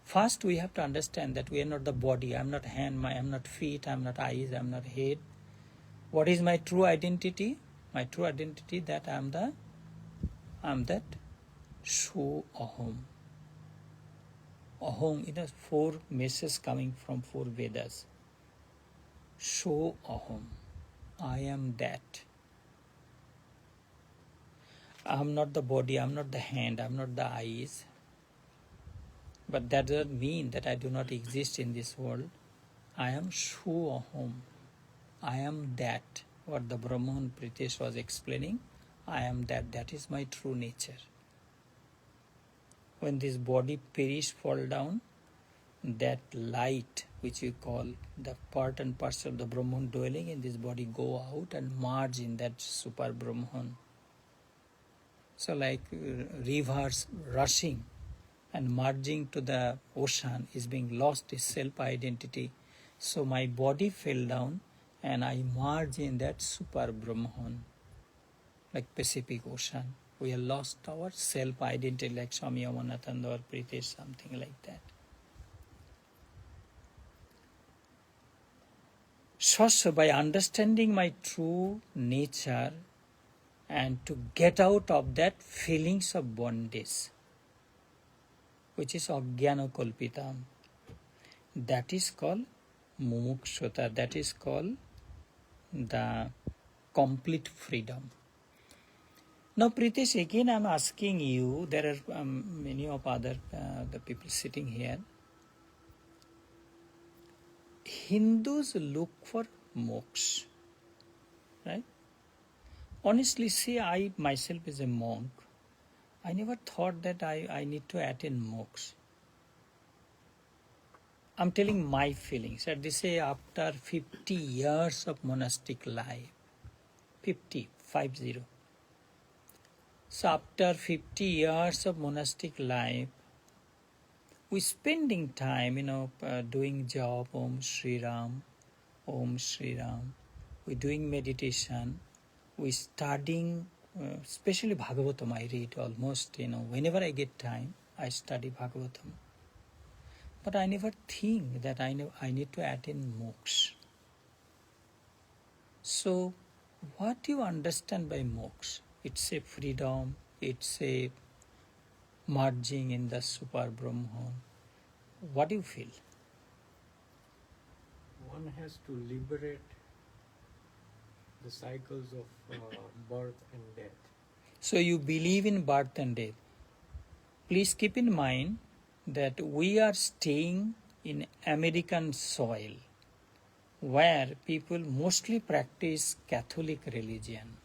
First, we have to understand that we are not the body. I am not hand, I am not feet, I am not eyes, I am not head. What is my true identity? My true identity that I am that Sho Aham. Aham, it has 4 messages coming from 4 Vedas. Sho Aham. I am that. I am not the body, I am not the hand, I am not the eyes. But that doesn't mean that I do not exist in this world. I am Sho Aham. I am that. What the Brahman Pritesh was explaining, I am that. That is my true nature. When this body perish, fall down, that light which we call the part and parcel of the Brahman dwelling in this body go out and merge in that super Brahman. So like rivers rushing and merging to the ocean is being lost its self-identity. So my body fell down and I merge in that super Brahman, like Pacific Ocean. We have lost our self-identity like Swami Amanatanda or Pritesh, something like that. So by understanding my true nature and to get out of that feelings of bondage, which is ajnana kalpitam, that is called mumukshata, that is called the complete freedom. Now Pritesh, again I am asking you, there are many of other the people sitting here. Hindus look for moksha, right? Honestly, say I myself is a monk. I never thought that I need to attain moksha. I'm telling my feelings. They say after 50 years of monastic life, 50. So after 50 years of monastic life, we spending time, doing job, Om Shri Ram, Om Shri Ram. We doing meditation. We studying, especially Bhagavatam. I read almost, whenever I get time, I study Bhagavatam. But I never think that I need to attain moksha. So, what do you understand by moksha? It's a freedom, it's a merging in the super Brahman. What do you feel? One has to liberate the cycles of birth and death. So you believe in birth and death. Please keep in mind that we are staying in American soil where people mostly practice Catholic religion.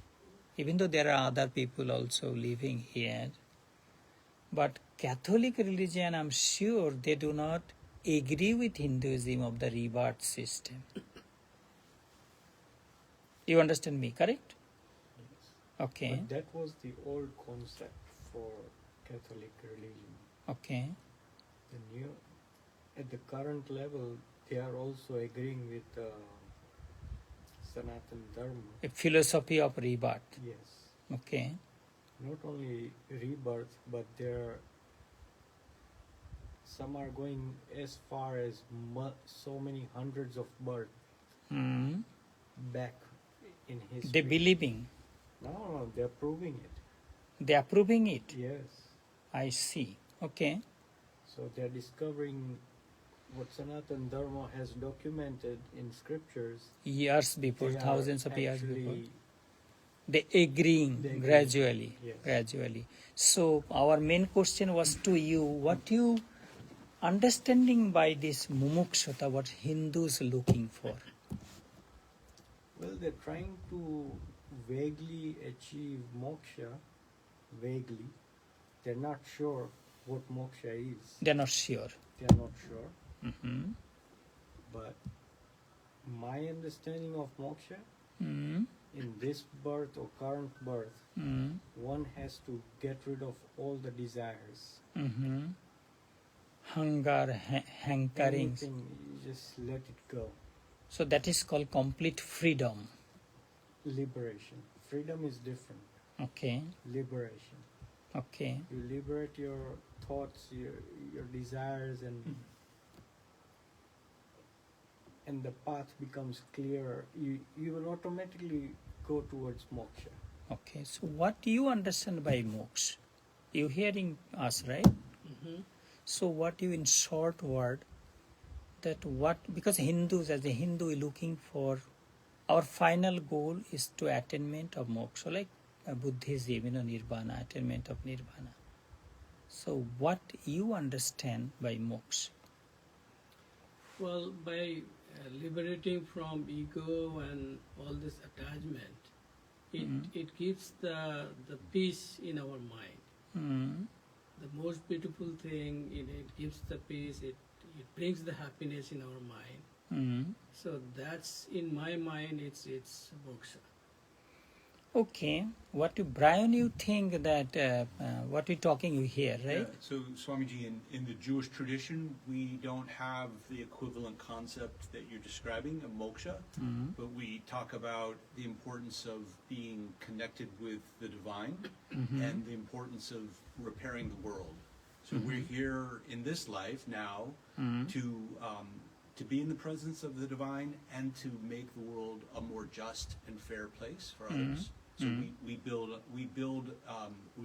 Even though there are other people also living here. But Catholic religion, I'm sure they do not agree with Hinduism of the rebirth system. You understand me, correct? Yes. Okay. But that was the old concept for Catholic religion. Okay. The new, at the current level, they are also agreeing with Sanatana Dharma. A philosophy of rebirth. Yes. Okay. Not only rebirth, but some are going as far as so many hundreds of births back in history. They believing. No, they're proving it. They are proving it. Yes. I see. Okay. So they're discovering what Sanatan Dharma has documented in scriptures. Years before, They are thousands of years actually- before. They agreeing They agree. gradually, Yes. gradually. So our main question was to you, what you understanding by this mumukshata, what Hindus looking for? Well, they're trying to vaguely achieve moksha, vaguely. They're not sure what moksha is. They're not sure. They're not sure. Hmm. But my understanding of moksha, Mm. in this birth or current birth, Mm. one has to get rid of all the desires. Mm-hmm. Hunger, hankerings. Anything, you just let it go. So that is called complete freedom. Liberation. Freedom is different. Okay, Liberation. okay. You liberate your thoughts, your desires, and the path becomes clearer. You will automatically go towards moksha. Okay, so what do you understand by moksha? You hearing us, right? Mm-hmm. So what you in short word, that what, because Hindus, as a Hindu, we're looking for, our final goal is to attainment of moksha, like Buddhism, nirvana, attainment of nirvana. So what you understand by moksha? Well, by liberating from ego and all this attachment, it gives the peace in our mind. Mm. The most beautiful thing, it gives the peace, it brings the happiness in our mind. Mm. So that's, in my mind, it's moksha. Okay, Brian, you think that what we're talking you hear, right? Yeah, so Swamiji, in the Jewish tradition, we don't have the equivalent concept that you're describing of moksha, but we talk about the importance of being connected with the divine and the importance of repairing the world. So we're here in this life now to be in the presence of the divine and to make the world a more just and fair place for others. So we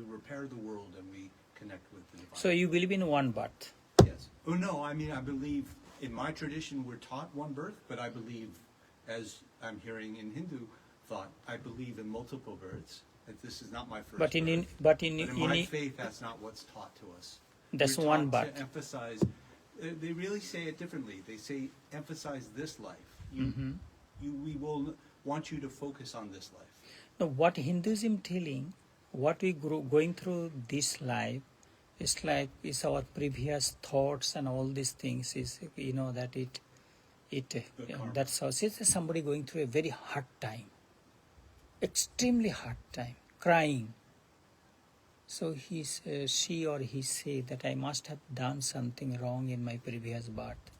repair the world and we connect with the divine. So you believe in one birth? Yes. Oh no, I mean I believe in my tradition we're taught one birth, but I believe, as I'm hearing in Hindu thought, I believe in multiple births. That this is not my first But in birth. In my faith, that's not what's taught to us. That's We're one taught birth. to emphasize. They really say it differently. They say emphasize this life. We will want you to focus on this life. Now, what Hinduism telling, what we going through this life, is like is our previous thoughts and all these things. Is that that's how. Say somebody going through a very hard time, extremely hard time, crying. So she or he say that I must have done something wrong in my previous birth,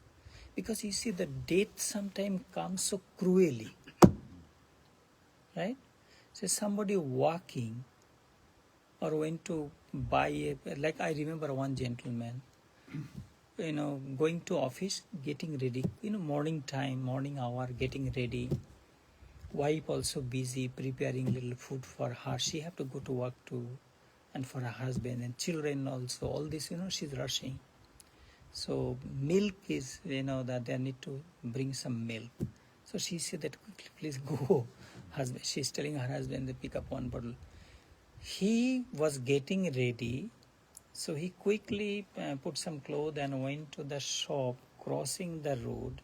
because you see the death sometimes comes so cruelly, right? So somebody walking or went to buy like I remember one gentleman, going to office, getting ready, morning time, morning hour, getting ready. Wife also busy preparing little food for her. She have to go to work too, and for her husband and children also. All this, she's rushing. So milk is, that they need to bring some milk. So she said that quickly, please go. Husband, she's telling her husband to pick up one bottle. He was getting ready, so he quickly put some clothes and went to the shop, crossing the road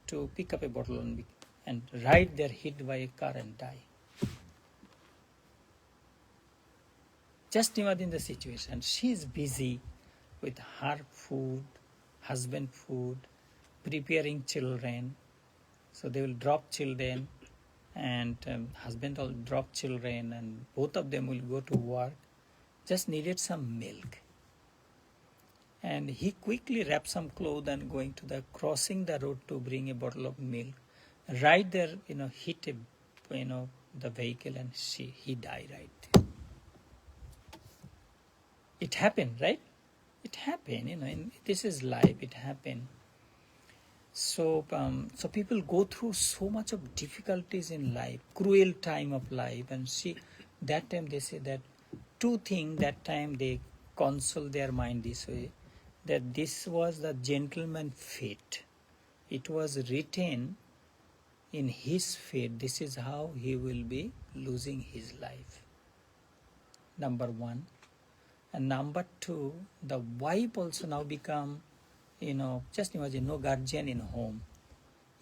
to pick up a bottle and right there hit by a car and die. Just imagine the situation. She is busy with her food, husband food, preparing children. So they will drop children, and husband will drop children, and both of them will go to work. Just needed some milk. And he quickly wrapped some clothes and going to crossing the road to bring a bottle of milk. Right there, hit the vehicle, and he died right there. It happened, right? It happened, this is life, it happened. So people go through so much of difficulties in life, cruel time of life, and that time they say that two things, that time they console their mind this way. that this was the gentleman's fate. It was written in his fate. This is how he will be losing his life. Number one. And number two, the wife also now become, just imagine, no guardian in home.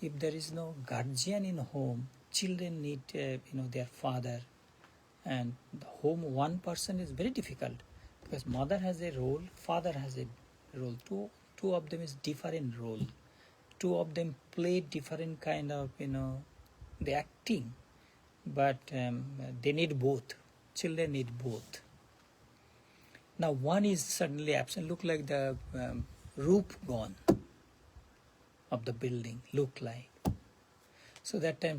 If there is no guardian in home, children need, their father. And the home, one person is very difficult because mother has a role, father has a role. Two of them is different role. Two of them play different kind of, the acting. But they need both. Children need both. Now one is suddenly absent, look like the roof gone of the building, look like. So that time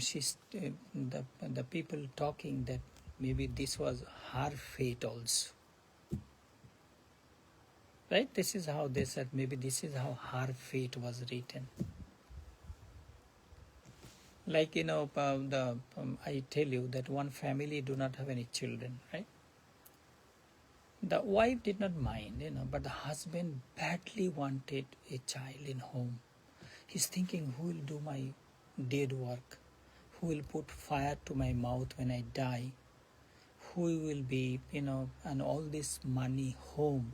the people talking that maybe this was her fate also. Right? This is how they said, maybe this is how her fate was written. Like, I tell you that one family do not have any children, right? The wife did not mind, but the husband badly wanted a child in home. He's thinking, who will do my dead work? Who will put fire to my mouth when I die? Who will be, and all this money home,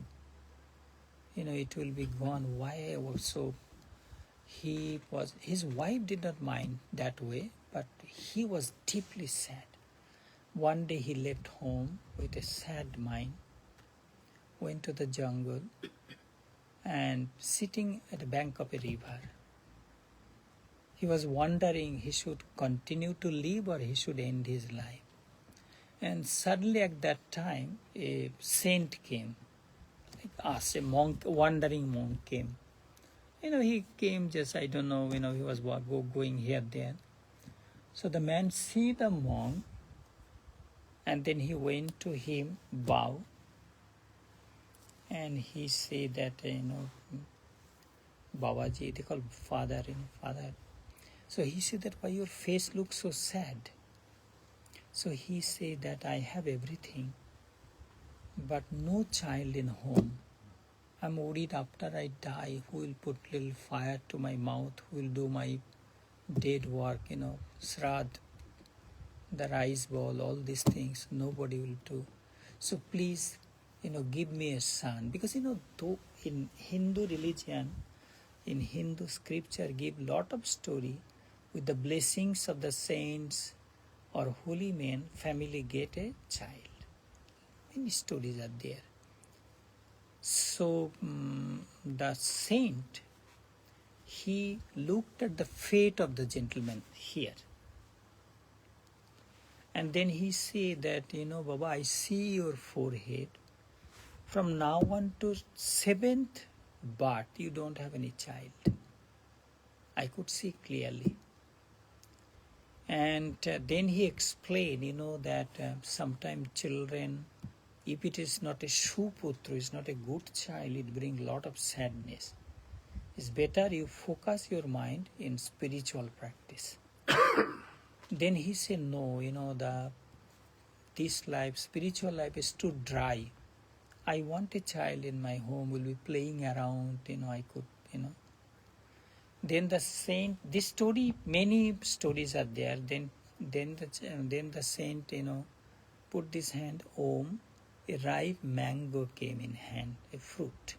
it will be gone. Why also? His wife did not mind that way, but he was deeply sad. One day he left home with a sad mind, went to the jungle and sitting at the bank of a river. He was wondering he should continue to live or he should end his life. And suddenly at that time a saint came, like us, a monk, wandering monk came. He came just, I don't know, he was going here, there. So the man see the monk and then he went to him, bow, and he said that, Babaji, they call father, father. So he said that, why your face looks so sad? So he said that I have everything, but no child in home. I'm worried after I die, who will put little fire to my mouth, who will do my dead work, srad, the rice bowl, all these things, nobody will do. So please, give me a son. Because, though in Hindu religion, in Hindu scripture, give lot of story with the blessings of the saints or holy men, family get a child. Many stories are there. So the saint, he looked at the fate of the gentleman here. And then he said that, Baba, I see your forehead. From now on to 7th birth, you don't have any child. I could see clearly. And then he explained, that sometimes children, if it is not a Shuputra, it's not a good child, it brings a lot of sadness. It's better you focus your mind in spiritual practice. Then he said, no, this life, spiritual life is too dry. I want a child in my home, will be playing around, I could, Then the saint, this story, many stories are there. Then the saint, put this hand, Om, a ripe mango came in hand, a fruit.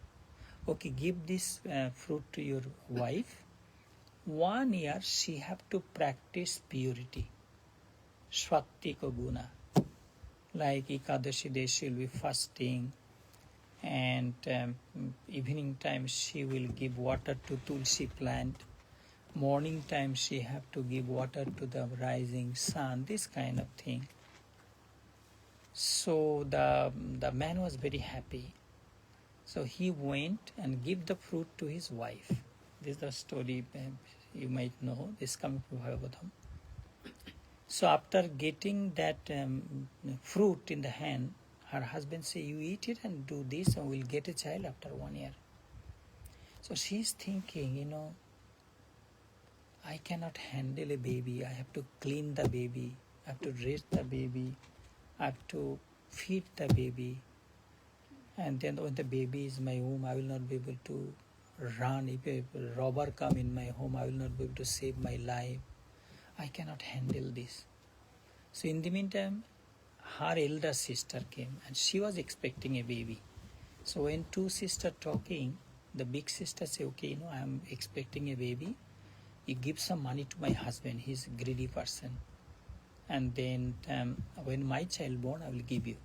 Okay, give this fruit to your wife. 1 year she have to practice purity, Svattika Guna. Like Ekadashi day she will be fasting, and evening time she will give water to Tulsi plant. Morning time she have to give water to the rising sun, this kind of thing. So the man was very happy. So he went and gave the fruit to his wife. This is the story you might know. This comes from Bhagavatam. So after getting that fruit in the hand, her husband say, you eat it and do this and we'll get a child after 1 year. So she's thinking, I cannot handle a baby. I have to clean the baby. I have to raise the baby. I have to feed the baby. And then when the baby is in my womb, I will not be able to run. If a robber come in my home, I will not be able to save my life. I cannot handle this. So in the meantime, her elder sister came and she was expecting a baby. So when two sisters talking, the big sister say, okay, I am expecting a baby. You give some money to my husband. He's a greedy person. And then when my child born, I will give you.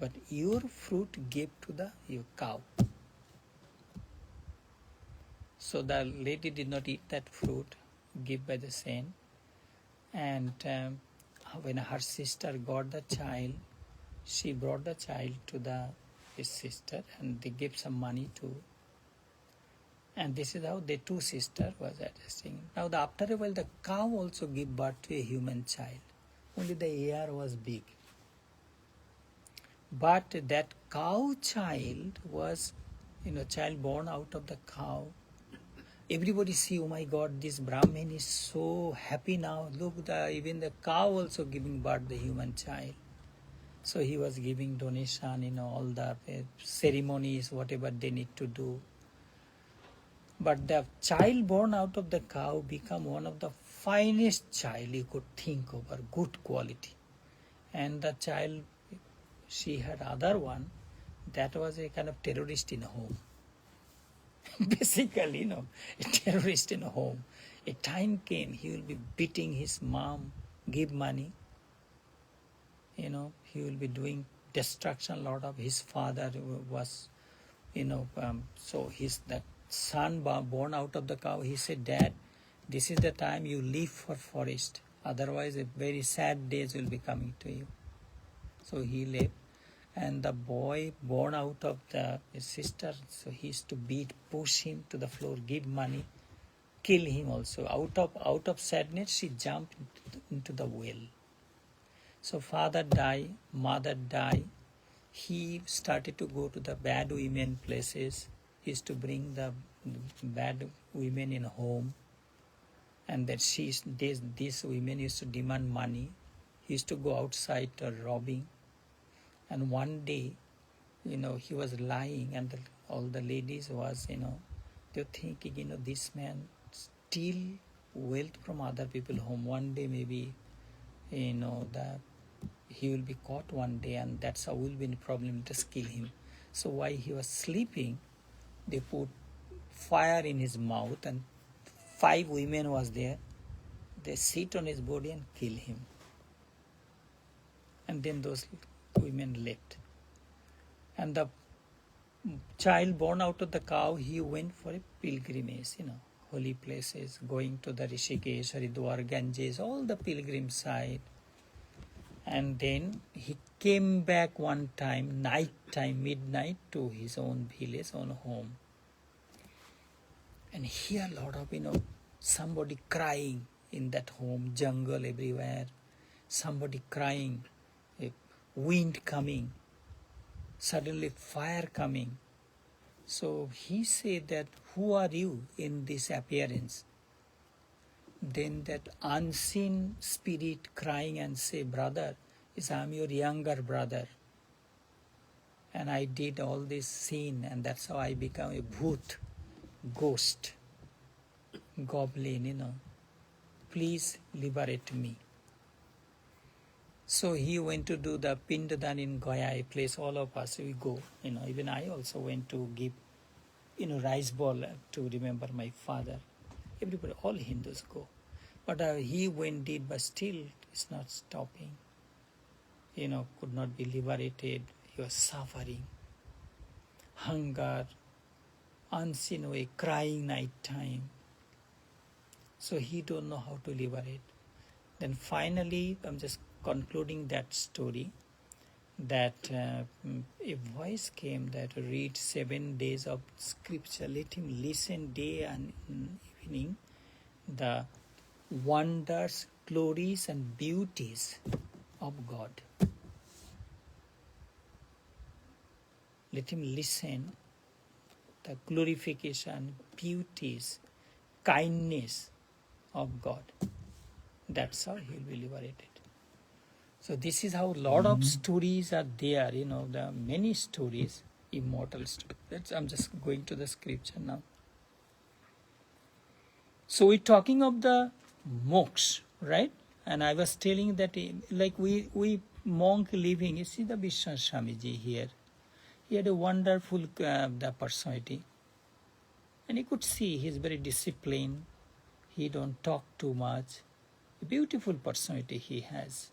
But your fruit give to your cow. So the lady did not eat that fruit, give by the saint. And when her sister got the child, she brought the child to his sister, and they gave some money to. And this is how the two sisters was adjusting. Now after a while, the cow also gave birth to a human child. Only the ear was big. But that cow child was, child born out of the cow. Everybody see, oh my God, this Brahmin is so happy now. Look, even the cow also giving birth the human child. So he was giving donation, all the ceremonies, whatever they need to do. But the child born out of the cow become one of the finest child you could think of, or good quality. And the child, she had other one, that was a kind of terrorist in a home. Basically, a terrorist in a home. A time came, he will be beating his mom, give money. He will be doing destruction. A lot of his father was, so that son born out of the cow, he said, Dad, this is the time you leave for forest. Otherwise, a very sad days will be coming to you. So he left. And the boy born out of his sister, so he used to beat, push him to the floor, give money, kill him also. Out of sadness, she jumped into the well. So father died, mother died. He started to go to the bad women places. He used to bring the bad women in home. And that these women used to demand money. He used to go outside robbing. And one day, he was lying, and all the ladies was, they were thinking, this man steal wealth from other people's home. One day maybe, he will be caught one day, and that's how will be a problem. Just kill him. So while he was sleeping, they put fire in his mouth, and 5 women was there. They sit on his body and kill him. And then those women left. And the child born out of the cow, he went for a pilgrimage, holy places, going to the Rishikesh, Haridwar, Ganges, all the pilgrim side. And then he came back one time, midnight, to his own village, own home. And hear a lot of, somebody crying in that home, jungle everywhere, somebody crying, a wind coming, suddenly fire coming. So he said that, who are you in this appearance? Then that unseen spirit crying and say, brother, I am your younger brother. And I did all this sin, and that's how I become a bhoot, ghost, goblin, Please liberate me. So he went to do the Pindadan in Gaya, a place all of us, we go. Even I also went to give, rice ball to remember my father. Everybody, all Hindus go. But he went did, but still it's not stopping. Could not be liberated. He was suffering. Hunger, unseen way, crying night time. So he don't know how to liberate. Then finally, I'm just concluding that story, that a voice came that read 7 days of scripture. Let him listen day and evening, the wonders, glories and beauties of God. Let him listen the glorification, beauties, kindness of God. That's how he will be liberated. So this is how a lot of stories are there, there are many stories. immortal state. I'm just going to the scripture now. So we're talking of the moksha, right? And I was telling that like we monk living, you see the Vishnu Swamiji here. He had a wonderful the personality. And you could see he's very disciplined. He don't talk too much. A beautiful personality he has.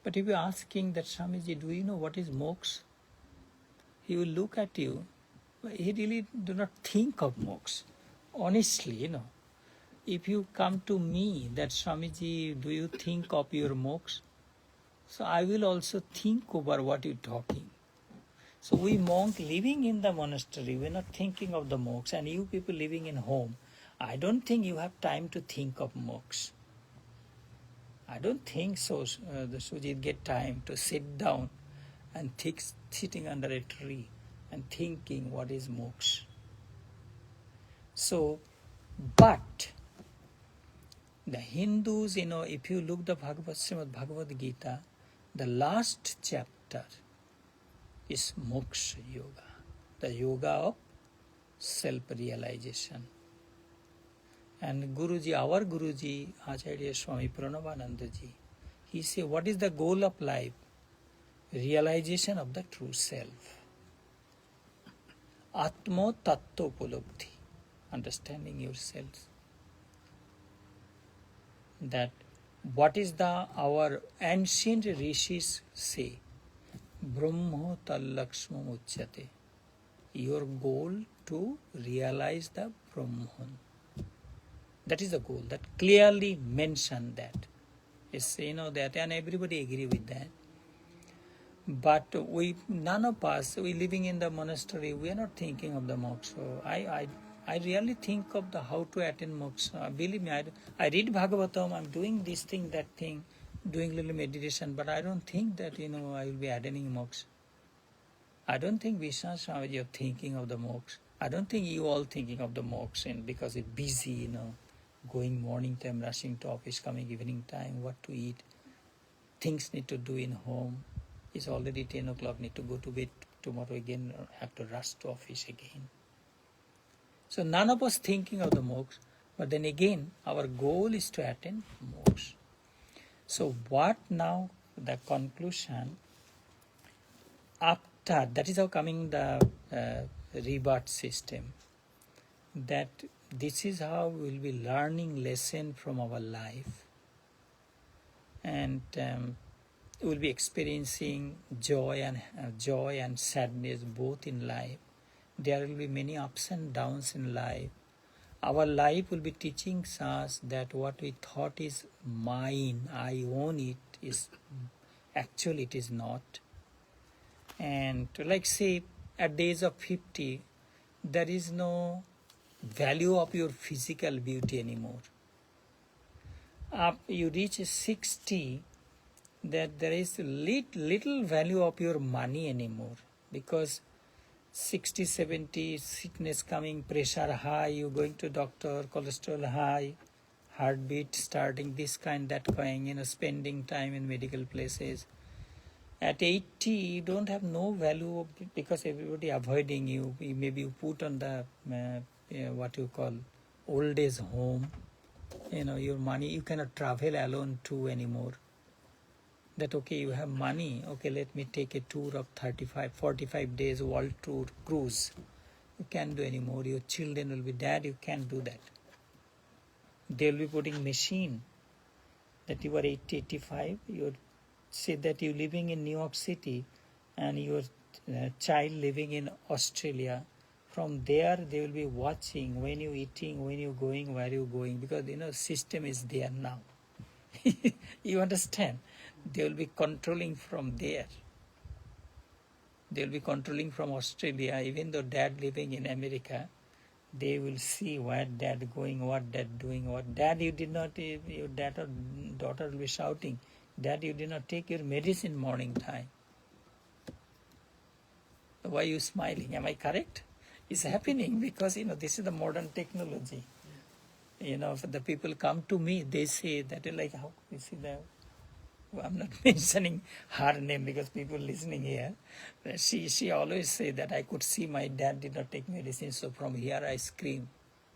But if you're asking that Swamiji, do you know what is moksha? He will look at you. He really do not think of moksha. Honestly, if you come to me that Swamiji, do you think of your moksha? So I will also think over what you're talking. So we monk living in the monastery, we're not thinking of the moksha. And you people living in home, I don't think you have time to think of moksha. I don't think so. The Sujit get time to sit down and sitting under a tree and thinking what is moksha. So, but the Hindus, if you look the Srimad Bhagavad Gita, the last chapter is moksha yoga, the yoga of self-realization. And Guruji, our Guruji, Acharya Swami Pranavanandaji, he said, what is the goal of life? Realization of the true self. Atma Tattva Upalabdhi, understanding yourself. That what is our ancient rishis say, Brahma Tallakshma Uchyate. Your goal to realize the Brahman. That is the goal. That clearly mentioned that. It's that, and everybody agree with that. But none of us, we living in the monastery, we are not thinking of the moksha. So I really think of how to attain moksha. Believe me, I read Bhagavatam, I'm doing this thing, that thing, doing little meditation, but I don't think that, I will be attaining moksha. I don't think Vishnu Swamiji are thinking of the moksha. I don't think you all thinking of the moksha because it's busy, going morning time, rushing to office, coming evening time, what to eat, things need to do in home. It's already 10 o'clock, need to go to bed tomorrow again, or have to rush to office again. So none of us thinking of the moksha, but then again, our goal is to attain moksha. So what now, the conclusion, after, that is how coming the rebirth system, that this is how we will be learning lesson from our life. And we will be experiencing joy and sadness both in life. There will be many ups and downs in life. Our life will be teaching us that what we thought is mine, I own it, is actually it is not. And like say at the age of 50, there is no value of your physical beauty anymore. You reach 60, that there is little value of your money anymore, because 60, 70, sickness coming, pressure high, you going to doctor, cholesterol high, heartbeat starting, this kind, that kind, spending time in medical places. At 80, you don't have no value because everybody avoiding you. Maybe you put on the, what you call, old age home. Your money, you cannot travel alone too anymore. That okay, you have money, okay, let me take a tour of 45 days world tour cruise. You can't do anymore. Your children will be dead, you can't do that. They'll be putting machine that you are 80, 85, you say that you're living in New York City and your child living in Australia. From there, they will be watching when you're eating, when you're going, where you're going, because system is there now. You understand? They will be controlling from there. They will be controlling from Australia. Even though dad living in America, they will see where dad going, what dad doing, what dad you did not, your dad or daughter will be shouting, Dad, you did not take your medicine morning time. Why are you smiling? Am I correct? It's happening because, this is the modern technology. The people come to me, they say that like, how you see that I'm not mentioning her name because people listening here. She always say that I could see my dad did not take medicine, so from here I scream.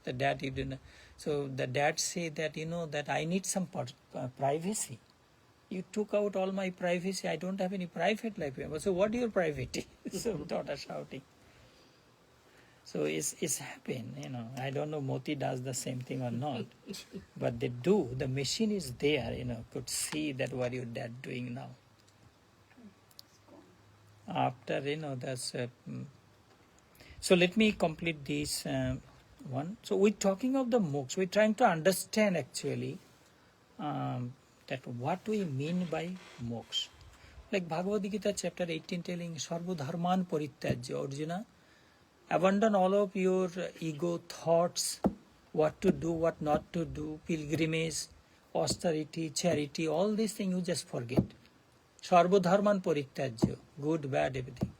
The dad you didn't. So the dad say that that I need some privacy. You took out all my privacy. I don't have any private life. So what your privacy? So daughter shouting. So it's happened. I don't know Moti does the same thing or not, but they do. The machine is there. Could see that what your dad doing now. After that's. So let me complete this one. So we're talking of the moksha. We're trying to understand actually that what we mean by moksha. Like Bhagavad Gita chapter 18 telling Sarva Dharman Parityajya, Arjuna, abandon all of your ego thoughts, what to do, what not to do, pilgrimage, austerity, charity, all these things you just forget. Sarva Dharman Parityajya, good, bad, everything.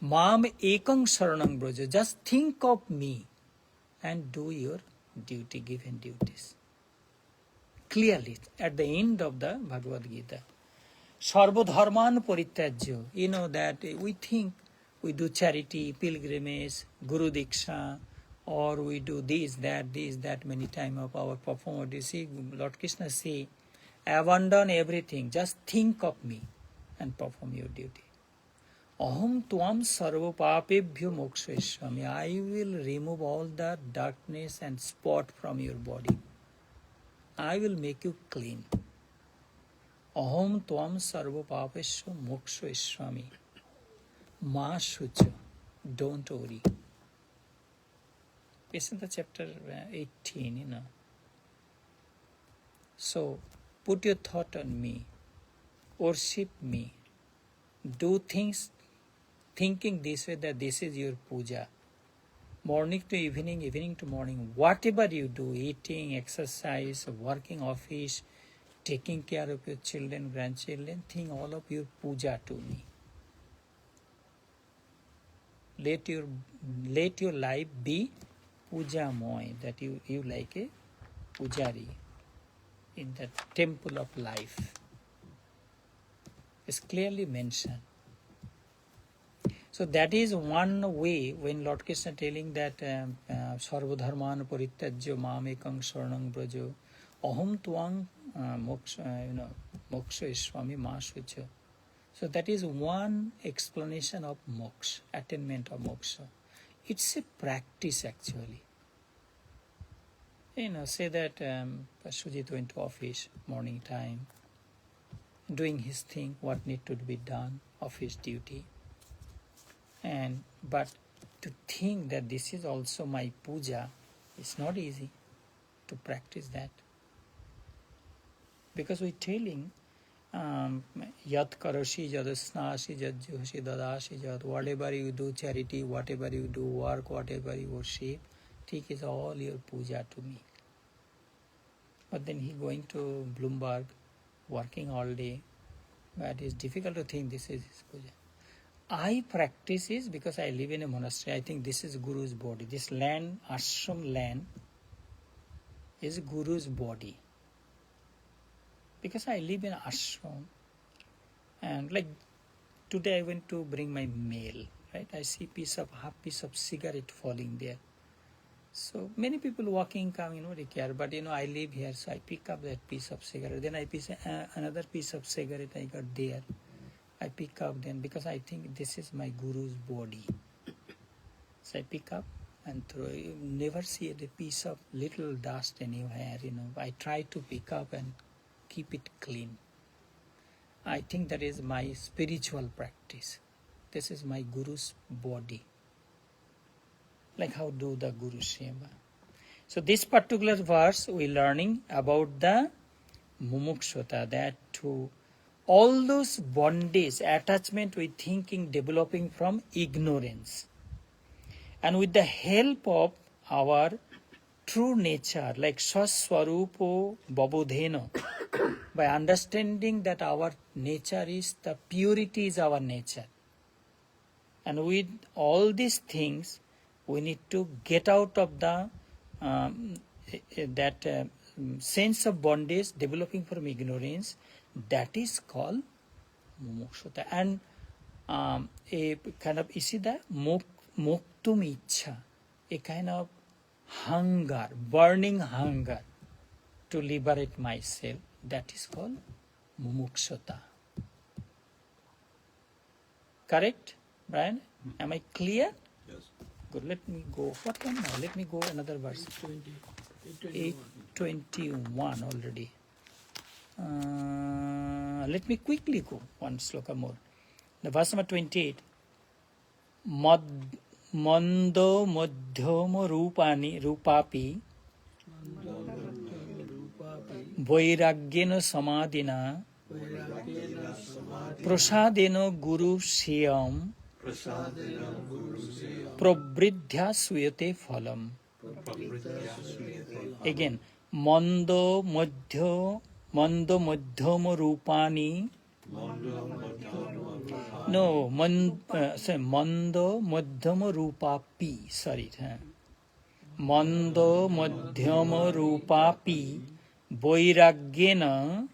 Mam ekang saranang braja, just think of me and do your duty, given duties. Clearly, at the end of the Bhagavad Gita, Sarva Dharman Parityajya, that we think we do charity, pilgrimage, Guru Diksha, or we do this, that many times of our performance. You see, Lord Krishna say, abandon everything, just think of me and perform your duty. Aham tuam sarva papebhyo moksheswami. I will remove all the darkness and spot from your body. I will make you clean. Aham tuam sarva papesya moksheswami. Ma shucha. Don't worry. It's in the chapter 18, So, put your thought on me. Worship me. Do things thinking this way that this is your puja. Morning to evening, evening to morning. Whatever you do, eating, exercise, working office, taking care of your children, grandchildren, think all of your puja to me. Let your life be pujamoy, that you like a pujari in the temple of life. It's clearly mentioned. So that is one way when Lord Krishna telling that Sarva Dharman Parityajya Mamekam Saranam Brajo Aham Tuang Moksha Swami Mashucha. So that is one explanation of moksha, attainment of moksha. It's a practice actually. Say that Sujit went to office morning time, doing his thing, what need to be done, office duty. But to think that this is also my puja, it's not easy to practice that. Because we're telling Yat karoshi jadasnasi jadjuhoshi dadashi jad, whatever you do charity, whatever you do work, whatever you worship, take is all your puja to me. But then he going to Bloomberg, working all day, but it's difficult to think this is his puja. I practice is because I live in a monastery. I think this is Guru's body. This land, ashram land, is Guru's body. Because I live in ashram, and like today I went to bring my mail, right? I see half piece of cigarette falling there. So many people walking, coming, nobody care. But I live here, so I pick up that piece of cigarette. Then I piece another piece of cigarette I got there. I pick up then because I think this is my Guru's body. So I pick up and throw. You never see a piece of little dust anywhere. I try to pick up and keep it clean. I think that is my spiritual practice. This is my Guru's body. Like how do the Guru Seva. So this particular verse we learning about the mumukshata, that to all those bondage, attachment with thinking developing from ignorance. And with the help of our true nature, like Saswarupo Babodheno, by understanding that our nature is, the purity is our nature. And with all these things, we need to get out of the sense of bondage developing from ignorance, that is called mumukshata. And a kind of, you see that moktum ichha, a kind of hunger, burning hunger to liberate myself, that is called mumukshata. Correct, Brian? Am I clear? Yes. Good. Let me go. What one now? Let me go another verse. 821 already. Let me quickly go one sloka more. The verse number 28. Mando madhyama rupapi vairagyena samadhina prasadena guru siyam pravridhya suyate phalam. Again, mando madhyama rupani. No, mando madhyama rupapi. Sorry. Mando madhyama rupapi vairagyena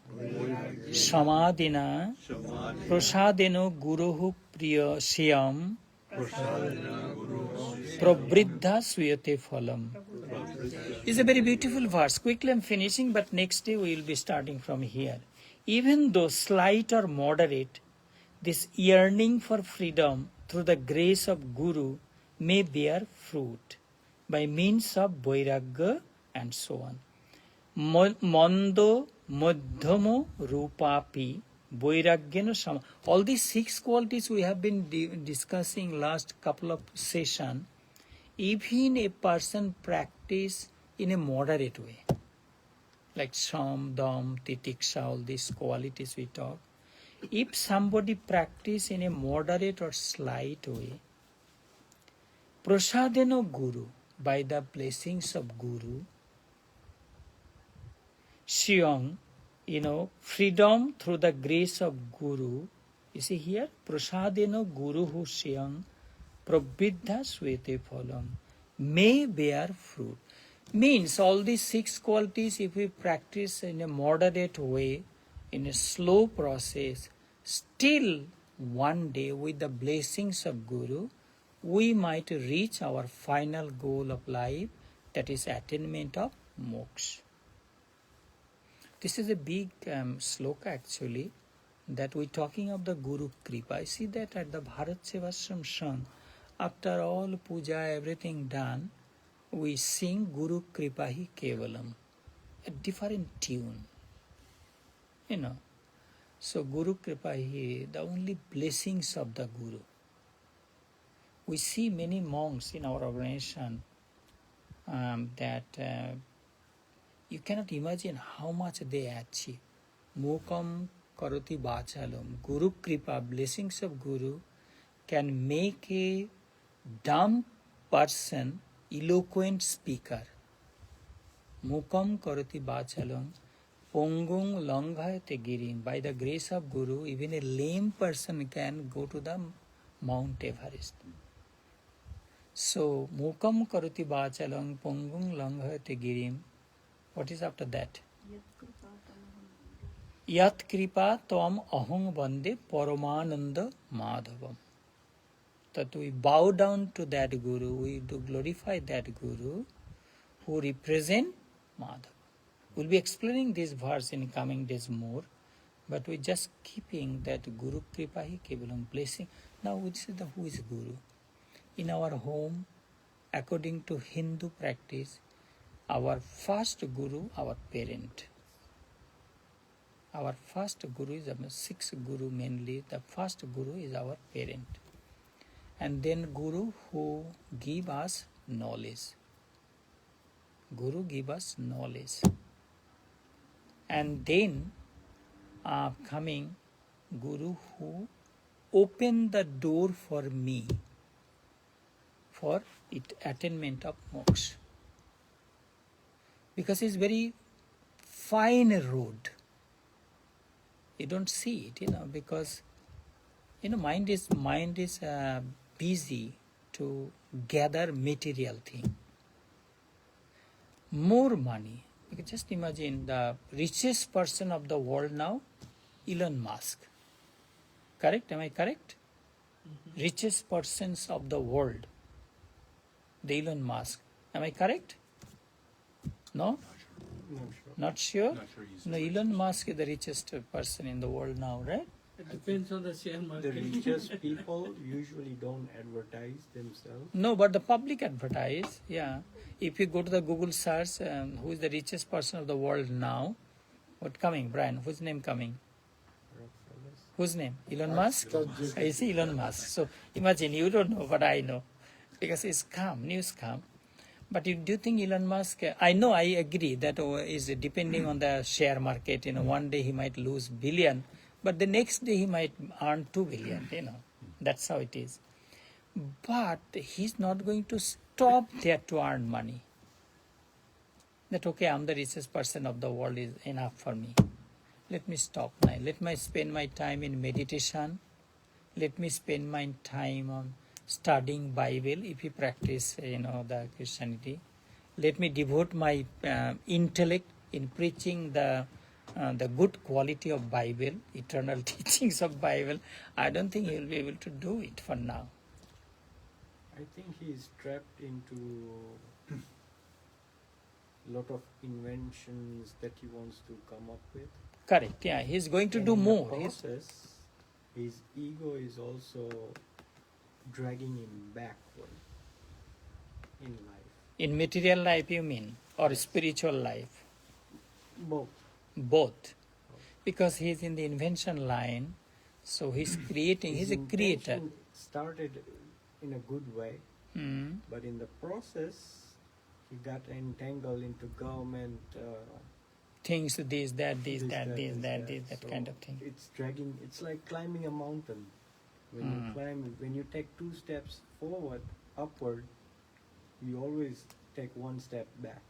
samadhina prasadena guruhu priya siyam pravridha suyate phalam. It's a very beautiful verse. Quickly I'm finishing, but next day we will be starting from here. Even though slight or moderate, this yearning for freedom through the grace of Guru may bear fruit by means of vairagya and so on. Mando madhyamo rupapi vairagyena sama. All these 6 qualities we have been discussing last couple of sessions. Even a person practice in a moderate way, like sham, dam, titiksha, all these qualities we talk. If somebody practice in a moderate or slight way, prasadena guru, by the blessings of Guru, Siyam, freedom through the grace of Guru. You see here, prasadena guru hu siyam pravidha swete phalam, may bear fruit. Means all these 6 qualities, if we practice in a moderate way, in a slow process, still one day with the blessings of Guru, we might reach our final goal of life, that is attainment of moksha. This is a big sloka actually, that we're talking of the Guru Kripa. I see that at the Bharat Sevashram song, after all puja, everything done, we sing Guru Kripa Hi Kevalam, a different tune. So Guru Kripa Hi, the only blessings of the Guru. We see many monks in our organization that you cannot imagine how much they achieve. Mukam karoti bachalam. Guru Kripa, blessings of Guru, can make a dumb person eloquent speaker. Mukam karoti bachalam. Pongung langhayate girim. By the grace of Guru, even a lame person can go to the Mount Everest. So, mukam karoti bachalam, pongung langhayate girim. What is after that? Yat kripa tvam aham vande paramananda madhavam. That we bow down to that Guru, we do glorify that Guru who represent Madhava. We'll be explaining this verse in coming days more, but we're just keeping that Guru Kripa Hi Kevalam, blessing. Now we see who is Guru. In our home, according to Hindu practice, our first Guru, our parent. Our first Guru is, 6 Guru mainly, the first Guru is our parent. And then Guru who give us knowledge. Guru give us knowledge. And then coming Guru who open the door for me for attainment of moksha. Because it's very fine road. You don't see it, because mind is busy to gather material thing. More money, You can just imagine the richest person of the world now, Elon Musk. Correct? Am I correct? Richest persons of the world, the Elon Musk. Am I correct? No? No, sure. Not sure? Not sure he's No, the Elon Musk is the richest person in the world now, right? It depends on the share The market. richest people usually don't advertise themselves. No, but the public advertise, yeah. If you go to the Google search, who is the richest person of the world now? What coming, Brian? Whose name coming? Rockefellers. Whose name? Elon Musk? Elon Musk. I see Elon Musk. So imagine, you don't know, but I know. Because it's come, news come. But do you think Elon Musk, I know, I agree that is depending on the share market, one day he might lose billion, but the next day he might earn 2 billion, That's how it is. But he's not going to stop there to earn money. That, okay, I'm the richest person of the world is enough for me. Let me stop now. Let me spend my time in meditation. Let me spend my time on studying Bible if you practice, the Christianity. Let me devote my intellect in preaching the good quality of Bible, eternal teachings of Bible. I don't think he will be able to do it for now. I think he's trapped into a lot of inventions that he wants to come up with. Correct, yeah. He's going to And do in the more. process, his ego is also dragging him backward in life. In material life, you mean? Or spiritual life? Both. Both. Because he's in the invention line, so he's creating, he's His a creator. intention started in a good way, Hmm. but in the process, he got entangled into government. Things, this, that, that So kind of thing. It's dragging. It's like climbing a mountain. When you climb, when you take 2 steps forward, upward, you always take 1 step back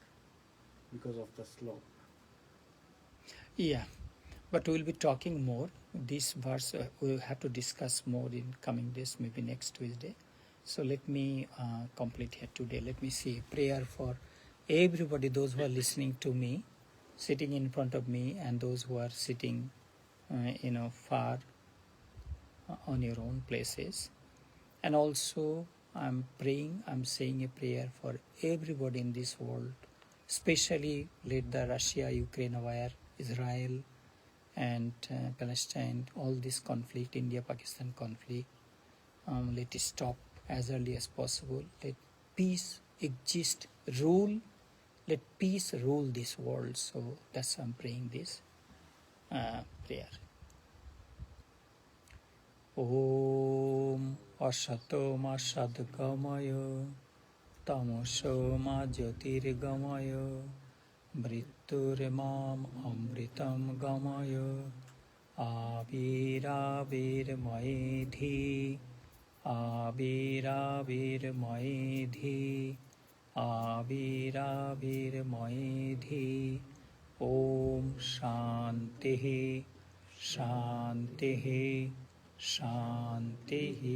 because of the slope. Yeah, but we'll be talking more. This verse we'll have to discuss more in coming days, maybe next Tuesday. So let me complete here today. Let me say prayer for everybody, those who are listening to me, sitting in front of me, and those who are sitting, far on your own places. And also, I'm praying, I'm saying a prayer for everybody in this world, especially let the Russia-Ukraine war, Israel and Palestine, all this conflict, India-Pakistan conflict, let it stop as early as possible. Let peace exist, rule. Let peace rule this world. So that's why I'm praying this prayer. Om Asato Ma Sadgamaya Tamoso Ma Jyotirgamaya Mritturemam Amritam Gamaya Aviravir Maedhi Aviravir Maedhi Aviravir Maedhi Om Shantihi Shantihi Shantihi.